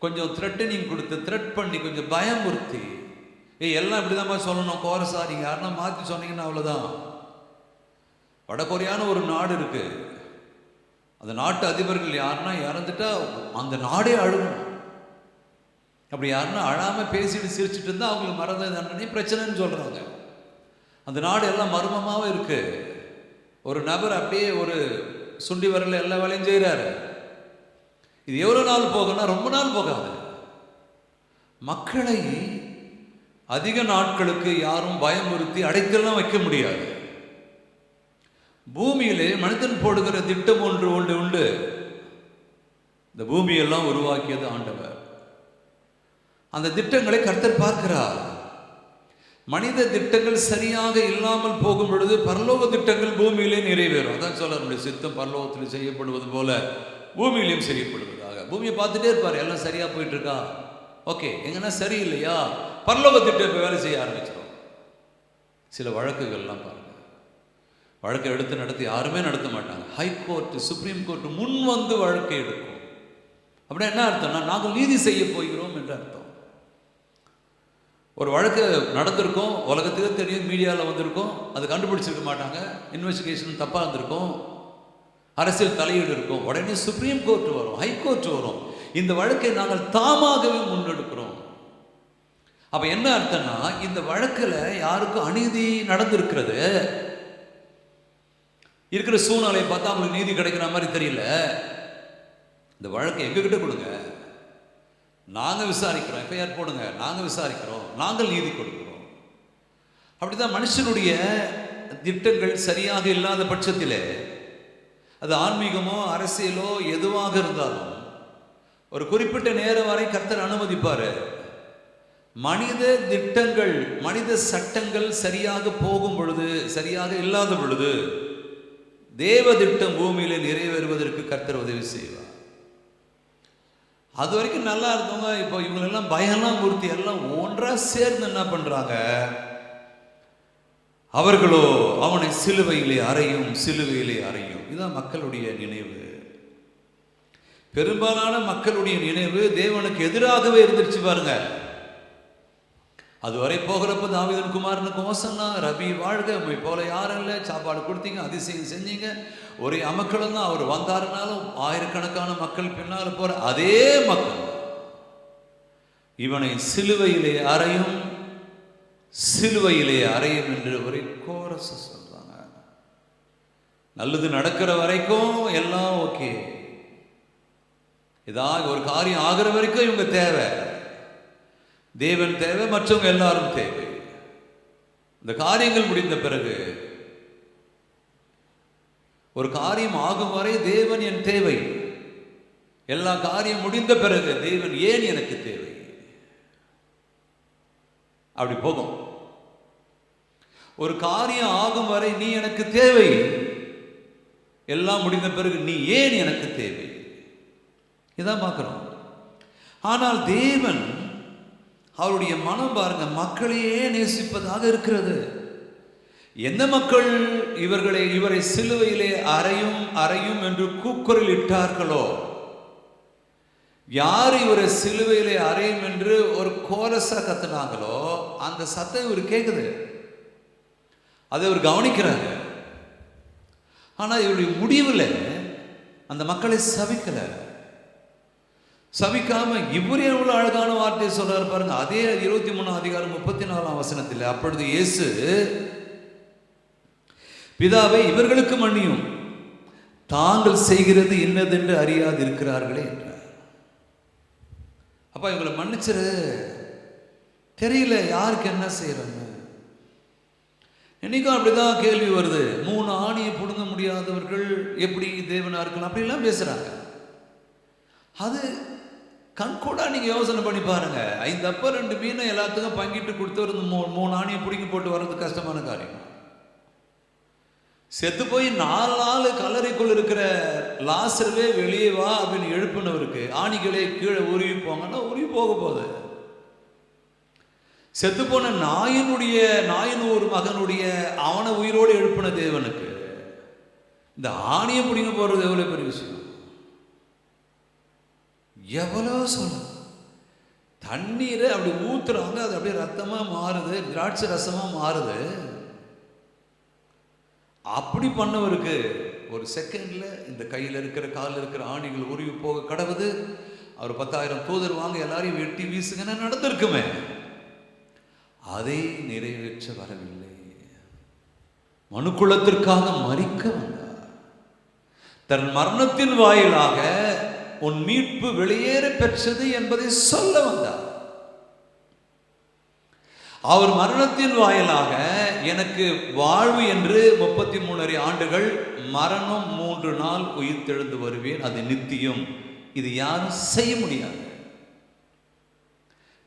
கொஞ்சம் த்ரெட்டனிங் கொடுத்து, த்ரெட் பண்ணி, கொஞ்சம் பயமுறுத்தி, எல்லாம் இப்படிதான் சொல்லணும், கோரஸா நீங்க யாருன்னா மாற்றி சொன்னீங்கன்னா அவ்வளவுதான். வடகொரியான ஒரு நாடு இருக்கு, அந்த நாட்டு அதிபர்கள் யாருன்னா இறந்துட்டா அந்த நாடே அழுகும். அப்படி யாருன்னா அழாம பேசிட்டு சிரிச்சுட்டு இருந்தா அவங்களுக்கு மறந்த தண்டனை பிரச்சனைன்னு சொல்றாங்க. அந்த நாடு எல்லாம் மர்மமாவே இருக்கு. ஒரு நபர் அப்படியே ஒரு சுண்டி வரல எல்லா வேலையும் செய்யறாரு. இது எவ்வளவு நாள் போகும்னா ரொம்ப நாள் போகாது. மக்களை அதிக நாட்களுக்கு யாரும் பயமுறுத்தி அடைக்கெல்லாம் வைக்க முடியாது. பூமியிலே மனிதன் போடுகிற திட்டம் ஒன்று உண்டு. இந்த பூமியெல்லாம் உருவாக்கியது ஆண்டவர். அந்த திட்டங்களை கர்த்தர் பார்க்கிறார். மனித திட்டங்கள் சரியாக இல்லாமல் போகும் பொழுது பரலோக திட்டங்கள் பூமியிலே நிறைவேறும். அதான் சொல்ல நம்முடைய சித்தம் பரலோகத்தில் செய்யப்படுவது போல பூமியிலையும் செய்யப்படுவதாக. பூமியை பார்த்துட்டே இருப்பார், எல்லாம் சரியா போயிட்டு இருக்கா, ஓகே, எங்கன்னா சரியில்லையா, பரலோக திட்டம் இப்போ வேலை செய்ய ஆரம்பிச்சிடும். சில வழக்குகள்லாம் பாருங்க, வழக்கை எடுத்து நடத்தி யாருமே நடத்த மாட்டாங்க. ஹைகோர்ட், சுப்ரீம் கோர்ட் முன் வந்து வழக்கை எடுக்கும். அப்படின்னா என்ன அர்த்தம்னா, நாங்கள் நீதி செய்ய போகிறோம் என்று அர்த்தம். ஒரு வழக்கு நடந்திருக்கும், உலகத்துக்கு தெரியும், மீடியாவில் வந்திருக்கும், அது கண்டுபிடிச்சிருக்க மாட்டாங்க, இன்வெஸ்டிகேஷன் தப்பாக இருந்திருக்கும், அரசியல் தலையீடு இருக்கும், உடனே சுப்ரீம் கோர்ட் வரும், ஹைகோர்ட் வரும். இந்த வழக்கை நாங்கள் தாமாகவே முன்னெடுக்கிறோம். அப்ப என்ன அர்த்தம்னா, இந்த வழக்கில் யாருக்கும் அநீதி நடந்திருக்கிறது, இருக்கிற சூழ்நிலையை பார்த்தா அவங்களுக்கு நீதி கிடைக்கிற மாதிரி தெரியல, இந்த வழக்கை எங்ககிட்ட கொடுங்க, நாங்கள் விசாரிக்கிறோம், எஃப்ஐஆர் போடுங்க, நாங்கள் விசாரிக்கிறோம், நாங்கள் நீதி கொடுக்கிறோம். அப்படிதான் மனுஷனுடைய திட்டங்கள் சரியாக இல்லாத பட்சத்தில், அது ஆன்மீகமோ அரசியலோ எதுவாக இருந்தாலும் ஒரு குறிப்பிட்ட நேரம் வரை கர்த்தர் அனுமதிப்பார். மனித திட்டங்கள், மனித சட்டங்கள் சரியாக போகும் பொழுது, சரியாக இல்லாத பொழுது தேவ திட்டம் பூமியில நிறைவேறுவதற்கு கர்த்தர் உதவி செய்வார். அது வரைக்கும் நல்லா இருந்தவங்க இப்போ இவங்களெல்லாம் பயம்லாம் மூர்த்தி எல்லாம் ஒன்றா சேர்ந்து என்ன பண்றாங்க, அவர்களோ அவனை சிலுவையிலே அறையும், சிலுவையிலே அறையும். இதுதான் மக்களுடைய நினைவு. பெரும்பாலான மக்களுடைய நினைவு தேவனுக்கு எதிராகவே இருந்துருச்சு பாருங்க. அதுவரை போகிறப்ப தாவீதின் குமாரனுக்கு ஓசன்னா, ரபி வாழ்க, உண்மை போல யாரும் இல்லை, சாப்பாடு கொடுத்தீங்க, அதிசயம் செஞ்சீங்க, ஒரே அமக்களும் தான். அவர் வந்தாருனாலும் ஆயிரக்கணக்கான மக்கள் பின்னால் போற அதே மக்கள் இவனை சிலுவையிலே அறையும், சிலுவையிலே அறையும் என்று ஒரே கோரஸ் சொல்றாங்க. நல்லது நடக்கிற வரைக்கும் எல்லாம் ஓகே, ஏதாவது ஒரு காரியம் ஆகிற வரைக்கும் இவங்க தேவை, தேவன் தேவை, மற்றவங்க எல்லாரும் தேவை. இந்த காரியங்கள் முடிந்த பிறகு, ஒரு காரியம் ஆகும் வரை தேவன் என் தேவை, எல்லா காரியம் முடிந்த பிறகு தேவன் ஏன் எனக்கு தேவை, அப்படி போகும். ஒரு காரியம் ஆகும் வரை நீ எனக்கு தேவை, எல்லாம் முடிந்த பிறகு நீ ஏன் எனக்கு தேவை, இதான் பார்க்கிறோம். ஆனால் தேவன் அவருடைய மனம் பாருங்க, மக்களையே நேசிப்பதாக இருக்கிறது. எந்த மக்கள் இவரை சிலுவையிலே அறையும் அறையும் என்று கூக்குரல் இட்டார்களோ, யார் இவரை சிலுவையிலே அறையும் என்று ஒரு கோரஸா கத்துனாங்களோ, அந்த சத்தம் இவர் கேட்குது, அதை இவர் கவனிக்கிறாங்க. ஆனா இவருடைய முடிவில் அந்த மக்களை சபிக்கல. சபிக்காம இவரே எவ்வளவு அழகான வார்த்தையை சொல்றாரு பாருங்க. அதே 23 அதிகாரம் 34 வசனத்தில், அப்பொழுது இயேசு, பிதாவை இவர்களுக்கு மன்னியும், தாங்கள் செய்கிறது என்னதென்று அறியாது இருக்கிறார்களே என்றார். அப்ப இவங்களை மன்னிச்சிரு, தெரியல யாருக்கு என்ன செய்யறாங்க. இன்னைக்கும் அப்படிதான் கேள்வி வருது, 3 ஆணியை புடுங்க முடியாதவர்கள் எப்படி தேவனா இருக்கலாம், அப்படிலாம் பேசுறாங்க. அது கண்கூடா நீங்க யோசனை பண்ணி பாருங்க. 5 அப்ப 2 மீனை எல்லாத்துக்கும் பங்கிட்டு கொடுத்தவர் 3 ஆணியை பிடிங்கி போட்டு வர்றது கஷ்டமான காரியம். செத்து போய் 4 நாள் கல்லறைக்குள் இருக்கிற லாசர்வே வெளியே வா அப்படின்னு எழுப்பினவருக்கு ஆணிகளே கீழே உருவி போங்கன்னா உருவி போக போகுது. செத்து போன நாயின் ஒரு மகனுடைய அவனை உயிரோடு எழுப்பின தேவனுக்கு இந்த ஆணியை பிடிங்க போறது எவ்வளவு பெரிய விஷயம். எவ்வளோ சொல்ல, தண்ணீரை அப்படி ஊத்துறாங்க, அது அப்படியே ரத்தமா மாறுது, திராட்சை ரசமா மாறுது. அப்படி பண்ணவருக்கு ஒரு செகண்ட்ல இந்த கையில் இருக்கிற காலில் இருக்கிற ஆணிகள் உருவி போக கடவுது. அவர் 10,000 தூதர் வாங்க எல்லாரையும் வெட்டி வீசுங்கன்னா நடந்திருக்குமே. அதை நிறைவேற்ற வரவில்லை, மனுக்குலத்திற்காக மரிக்க வந்தார். தன் மரணத்தின் வாயிலாக உன் மீட்பு வெளியேற பெற்றது என்பதை சொல்ல வந்தார். அவர் மரணத்தின் வாயிலாக எனக்கு வாழ்வு என்று 33 ஆண்டுகள், மரணம் 3 நாள் உயிர்த்தெழுந்து வருவேன், அது நித்தியம். இது யாரும் செய்ய முடியாது.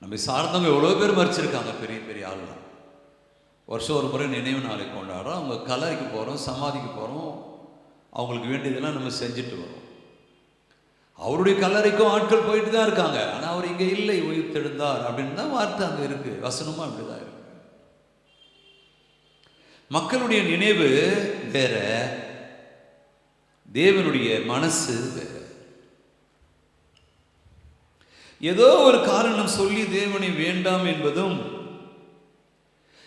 நம்ம சார்ந்தவங்க எவ்வளோ பேர் மறிச்சிருக்காங்க, பெரிய பெரிய ஆளுங்க. வருஷம் ஒரு முறை நினைவு நாளை கொண்டாடுறோம், அவங்க கல்லறைக்கு போகிறோம், சமாதிக்கு போகிறோம், அவங்களுக்கு வேண்டியதெல்லாம் நம்ம செஞ்சுட்டு வரோம். அவருடைய கல்லறைக்கும் ஆட்கள் போயிட்டு தான் இருக்காங்க. ஆனால் அவர் இங்கே இல்லை, உயிர்த்தெழுந்தார் அப்படின்னு தான் வார்த்தை அங்கே இருக்கு, வசனமும் அப்படிதான் இருக்கு. மக்களுடைய நினைவு வேற, தேவனுடைய மனசு வேற. ஏதோ ஒரு காரணம் சொல்லி தேவனை வேண்டாம் என்பதும்,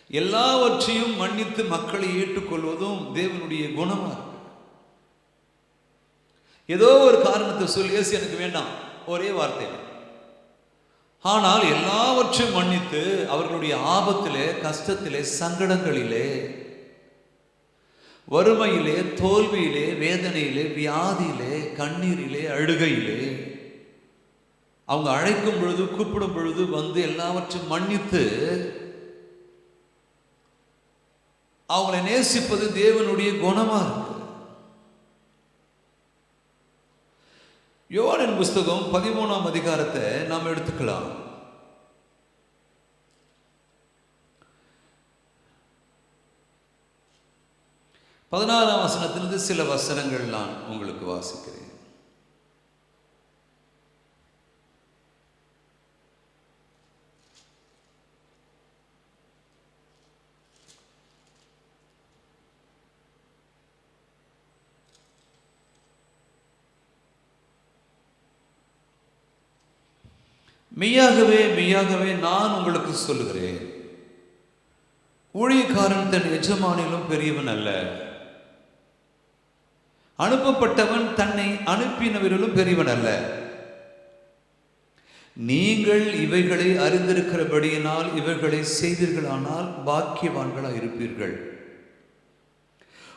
எல்லாவற்றையும் மன்னித்து மக்களை ஏற்றுக்கொள்வதும் தேவனுடைய குணமா இருக்கு. ஏதோ ஒரு காரணத்தை சொல்லி இயேசு எனக்கு வேண்டாம், ஒரே வார்த்தை. ஆனால் எல்லாவற்றையும் மன்னித்து அவர்களுடைய ஆபத்திலே, கஷ்டத்திலே, சங்கடங்களிலே, வறுமையிலே, தோல்வியிலே, வேதனையிலே, வியாதியிலே, கண்ணீரிலே, அழுகையிலே, அவங்க அழைக்கும் பொழுது, கூப்பிடும் பொழுது வந்து எல்லாவற்றையும் மன்னித்து அவங்களை நேசிப்பது தேவனுடைய குணமா இருக்கு. யோவானின் புஸ்தகம் 13ஆம் அதிகாரத்தை நாம் எடுத்துக்கலாம். பதினாறாம் வசனத்திலிருந்து சில வசனங்கள் நான் உங்களுக்கு வாசிக்கிறேன். மெய்யாகவே மெய்யாகவே நான் உங்களுக்கு சொல்லுகிறேன், ஊழியக்காரன் தன் எஜமானிலும் பெரியவன் அல்ல, அனுப்பப்பட்டவன் தன்னை அனுப்பினவரிலும் பெரியவன் அல்ல. நீங்கள் இவைகளை அறிந்திருக்கிறபடியினால் இவைகளை செய்தீர்களானால் பாக்கியவான்களாக இருப்பீர்கள்.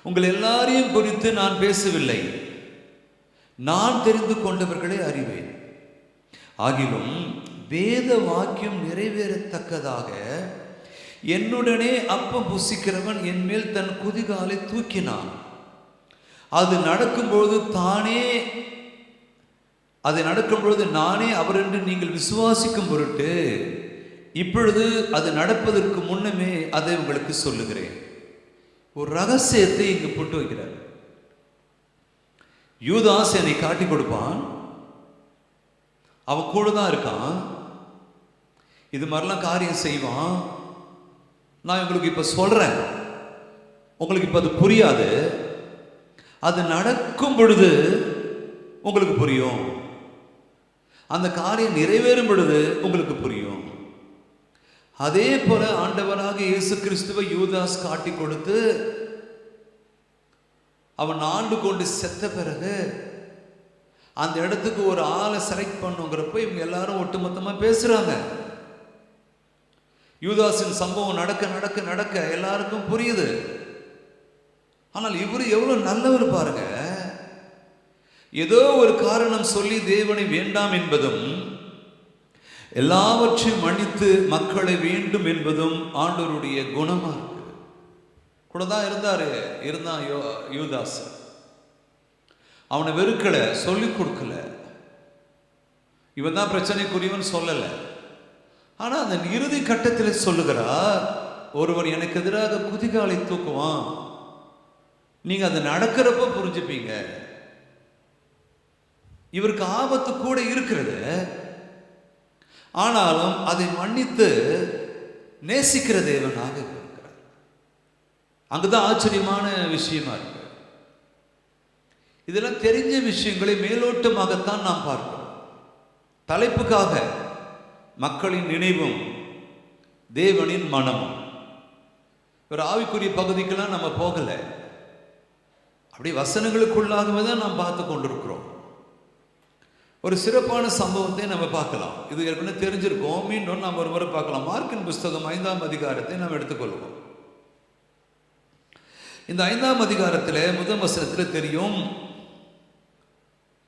உங்கள் எல்லாரையும் குறித்து நான் பேசவில்லை, நான் தெரிந்து கொண்டவர்களை அறிவேன். ஆகிலும் வேத வாக்கியம் நிறைவேறத்தக்கதாக என்னுடனே அப்பம் புசிக்கிறவன் என் மேல் தன் குதிகாலை தூக்கினான். அது நடக்கும்பொழுது நானே அவர் என்று நீங்கள் விசுவாசிக்கும் பொருட்டு இப்பொழுது அது நடப்பதற்கு முன்னமே அதை உங்களுக்கு சொல்லுகிறேன். ஒரு ரகசியத்தை இங்கு போட்டு வைக்கிறார். யூதாஸ் என்னை காட்டி கொடுப்பான், அவன் கூட தான் இருக்கான், இது மாதிரிலாம் காரியம் செய்வான். நான் உங்களுக்கு இப்ப சொல்றேன், உங்களுக்கு இப்ப அது புரியாது, அது நடக்கும் பொழுது உங்களுக்கு புரியும், அந்த காரியம் நிறைவேறும் பொழுது உங்களுக்கு புரியும். அதே போல ஆண்டவராக இயேசு கிறிஸ்துவை யூதாஸ் காட்டி கொடுத்து அவன் ஆண்டு கொண்டு செத்த பிறகு அந்த இடத்துக்கு ஒரு ஆளை செலக்ட் பண்ணுங்கிறப்ப இவங்க எல்லாரும் ஒட்டுமொத்தமா பேசுறாங்க. யூதாஸின் சம்பவம் நடக்க நடக்க நடக்க எல்லாருக்கும் புரியுது. ஆனால் இவரு எவ்வளவு நல்லவர் பாருங்க. ஏதோ ஒரு காரணம் சொல்லி தேவனை வேண்டாம் என்பதும், எல்லாவற்றையும் மன்னித்து மக்களை வேண்டும் என்பதும் ஆண்டவருடைய குணமா இருக்கு. கூட தான் இருந்தான் யூதாஸ். அவனை வெறுக்கல, சொல்லிக் கொடுக்கல, இவன் தான் பிரச்சனைக்குரியவன் சொல்லல. ஆனா அந்த இறுதி கட்டத்தில் சொல்லுகிறார், ஒருவன் எனக்கு எதிராக குதிகாலை தூக்குவான். நீங்க அது நடக்கிறப்ப புரிஞ்சுப்பீங்க, இவருக்கு ஆபத்து கூட இருக்கிறது, ஆனாலும் அதை மன்னித்து நேசிக்கிற தேவனாக இருக்கிறார். அங்குதான் ஆச்சரியமான விஷயமா இருக்கு. இதெல்லாம் தெரிஞ்ச விஷயங்களை மேலோட்டமாகத்தான் நாம் பார்க்கிறோம். தலைப்புக்காக மக்களின் நினைவும் தேவனின் மனமும், ஒரு ஆவிக்குரிய பகுதிக்கெல்லாம் நம்ம போகல, அப்படி வசனங்களுக்குள்ளாகவே தான் நாம் பார்த்து கொண்டிருக்கிறோம். ஒரு சிறப்பான சம்பவத்தை நம்ம பார்க்கலாம். இது ஏற்கனவே தெரிஞ்சிருக்கோம், மீண்டும் நாம் ஒரு முறை பார்க்கலாம். மார்க்கின் புஸ்தகம் 5ஆம் அதிகாரத்தை நாம் எடுத்துக்கொள்வோம். இந்த 5ஆம் அதிகாரத்தில் முதல் வசனத்தில் தெரியும்,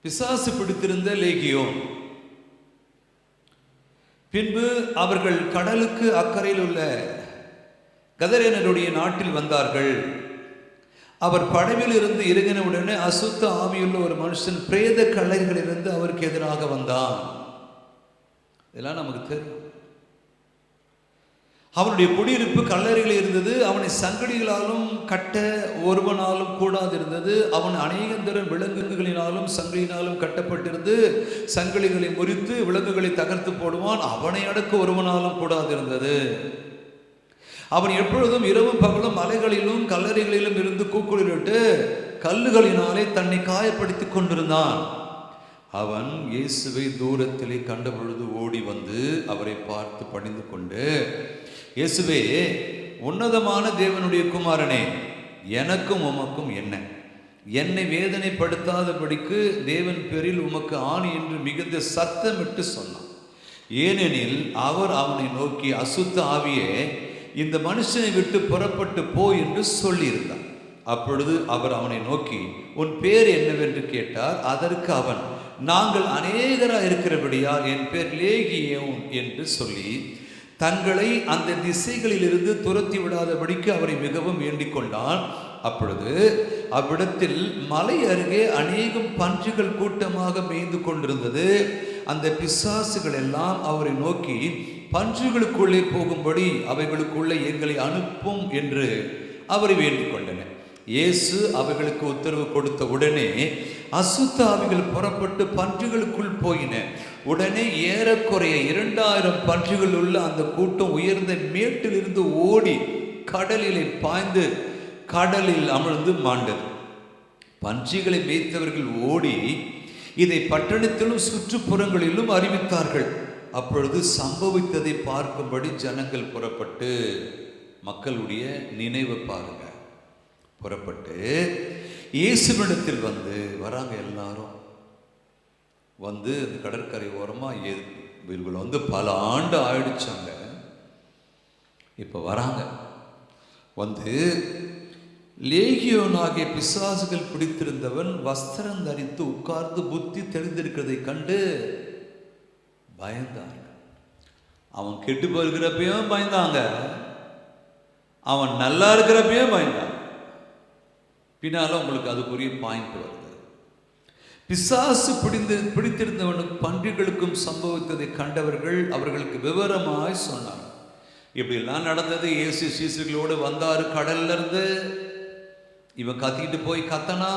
பிசாசு பிடித்திருந்த லேகியோன் பின்பு அவர்கள் கடலுக்கு அக்கறையில் உள்ள கதரேனருடைய நாட்டில் வந்தார்கள். அவர் படவில் இருந்து இறங்கினவுடனே அசுத்த ஆவியுள்ள ஒரு மனுஷன் பிரேத கல்லறைகளிலிருந்து அவருக்கு எதிராக வந்தான். இதெல்லாம் நமக்கு தெரியும். அவனுடைய குடியிருப்பு கல்லறைகளில் இருந்தது. அவனை சங்கிலிகளாலும் கட்ட ஒருவனாலும் கூடாது இருந்தது. அவன் அநேகந்தரம் விலங்குகளினாலும் சங்கிலினாலும் கட்டப்பட்டிருந்து சங்கிலிகளை முறித்து விலங்குகளை தகர்த்து போடுவான். அவனை அடக்க ஒருவனாலும் கூடாது இருந்தது. அவன் எப்பொழுதும் இரவும் பகலும் மலைகளிலும் கல்லறைகளிலும் இருந்து கூக்குரலிட்டு கல்லுகளினாலே தன்னை காயப்படுத்தி கொண்டிருந்தான். அவன் இயேசுவை தூரத்திலே கண்ட பொழுது ஓடி வந்து அவரை பார்த்து பணிந்து கொண்டு, இயேசுவே, உன்னதமான தேவனுடைய குமாரனே, எனக்கும் உமக்கும் என்ன? என்னை வேதனைப்படுத்தாதபடிக்கு தேவன் பேரில் உமக்கு ஆணி என்று மிகுந்த சத்தமிட்டு சொன்னான். ஏனெனில் அவர் அவனை நோக்கி, அசுத்த ஆவியே, இந்த மனுஷனை விட்டு புறப்பட்டு போ என்று சொல்லியிருந்தார். அப்பொழுது அவர் அவனை நோக்கி, உன் பேர் என்னவென்று கேட்டார். அதற்கு அவன், நாங்கள் அநேகராக இருக்கிறபடியால் என் பேர் லேகியோன் என்று சொல்லி தங்களை அந்த திசைகளிலிருந்து துரத்தி விடாதபடிக்கு அவரை மிகவும் வேண்டிக் கொண்டான். அப்பொழுது அவ்விடத்தில் மலை அருகே அநேகம் பன்றிகள் கூட்டமாக மேய்ந்து கொண்டிருந்தது. அந்த பிசாசுகள் எல்லாம் அவரை நோக்கி, பன்றிகளுக்குள்ளே போகும்படி அவைகளுக்குள்ளே எங்களை அனுப்பும் என்று அவரை வேண்டிக் கொண்டன. இயேசு அவைகளுக்கு உத்தரவு கொடுத்த உடனே அசுத்த ஆவிகள் புறப்பட்டு பன்றிகளுக்குள் போயின. உடனே ஏறக்குறைய 2000 பன்றிகள் உள்ள அந்த கூட்டம் உயர்ந்த மேட்டிலிருந்து ஓடி கடலிலே பாய்ந்து கடலில் அமிழ்ந்து மாண்டது. பன்றிகளை மேய்த்தவர்கள் ஓடி இதை பட்டணத்திலும் சுற்றுப்புறங்களிலும் அறிவித்தார்கள். அப்பொழுது சம்பவித்ததை பார்க்கும்படி ஜனங்கள் புறப்பட்டு, மக்களுடைய நினைவு பாருங்க, புறப்பட்டு இயேசுவிடத்தில் வராங்க. எல்லாரும் வந்து அந்த கடற்கரை ஓரமாக இவர்கள் வந்து பல ஆண்டு ஆயிடுச்சாங்க. இப்போ வராங்க. வந்து லேகியோனாகிய பிசாசுகள் பிடித்திருந்தவன் வஸ்திரம் தரித்து உட்கார்ந்து புத்தி தெளிந்திருக்கிறதை கண்டு பயந்தாங்க. அவன் கெட்டு போயிருக்கிறப்பையும் பயந்தாங்க, அவன் நல்லா இருக்கிறப்பையும் பயந்தாங்க. பின்னால உங்களுக்கு அதுக்குரிய பாயிண்ட் வருது. பிசாசு பிடித்திருந்தவனுக்கு பன்றிகளுக்கும் சம்பவித்ததை கண்டவர்கள் அவர்களுக்கு விவரமாய் சொன்னார். இப்படிலாம் நடந்தது. இயேசு சீசர்களோடு வந்தாரு. கடல்ல இருந்து இவன் கத்திக்கிட்டு போய் கத்தனா,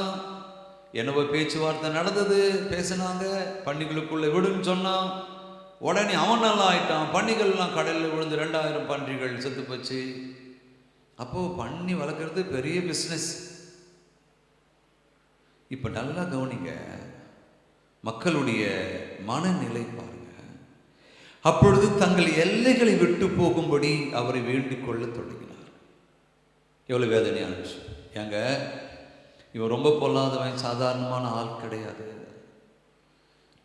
என்னவோ பேச்சுவார்த்தை நடந்தது, பேசினாங்க. பன்றிகளுக்குள்ள விடுன்னு சொன்னான். உடனே அவன் நல்லா ஆயிட்டான். பன்றிகள்லாம் கடலில் விழுந்து 2000 பன்றிகள் செத்து போச்சு. அப்போ பன்னி வளர்க்குறது பெரிய பிஸ்னஸ். இப்போ நல்லா கவனிங்க, மக்களுடைய மனநிலை பாருங்க. அப்பொழுது தங்கள் எல்லைகளை விட்டு போகும்படி அவரை வேண்டிக் கொள்ள தொடங்கினார். எவ்வளோ வேதனையான விஷயம் ஏங்க! இவன் ரொம்ப பொல்லாதவன், சாதாரணமான ஆள் கிடையாது.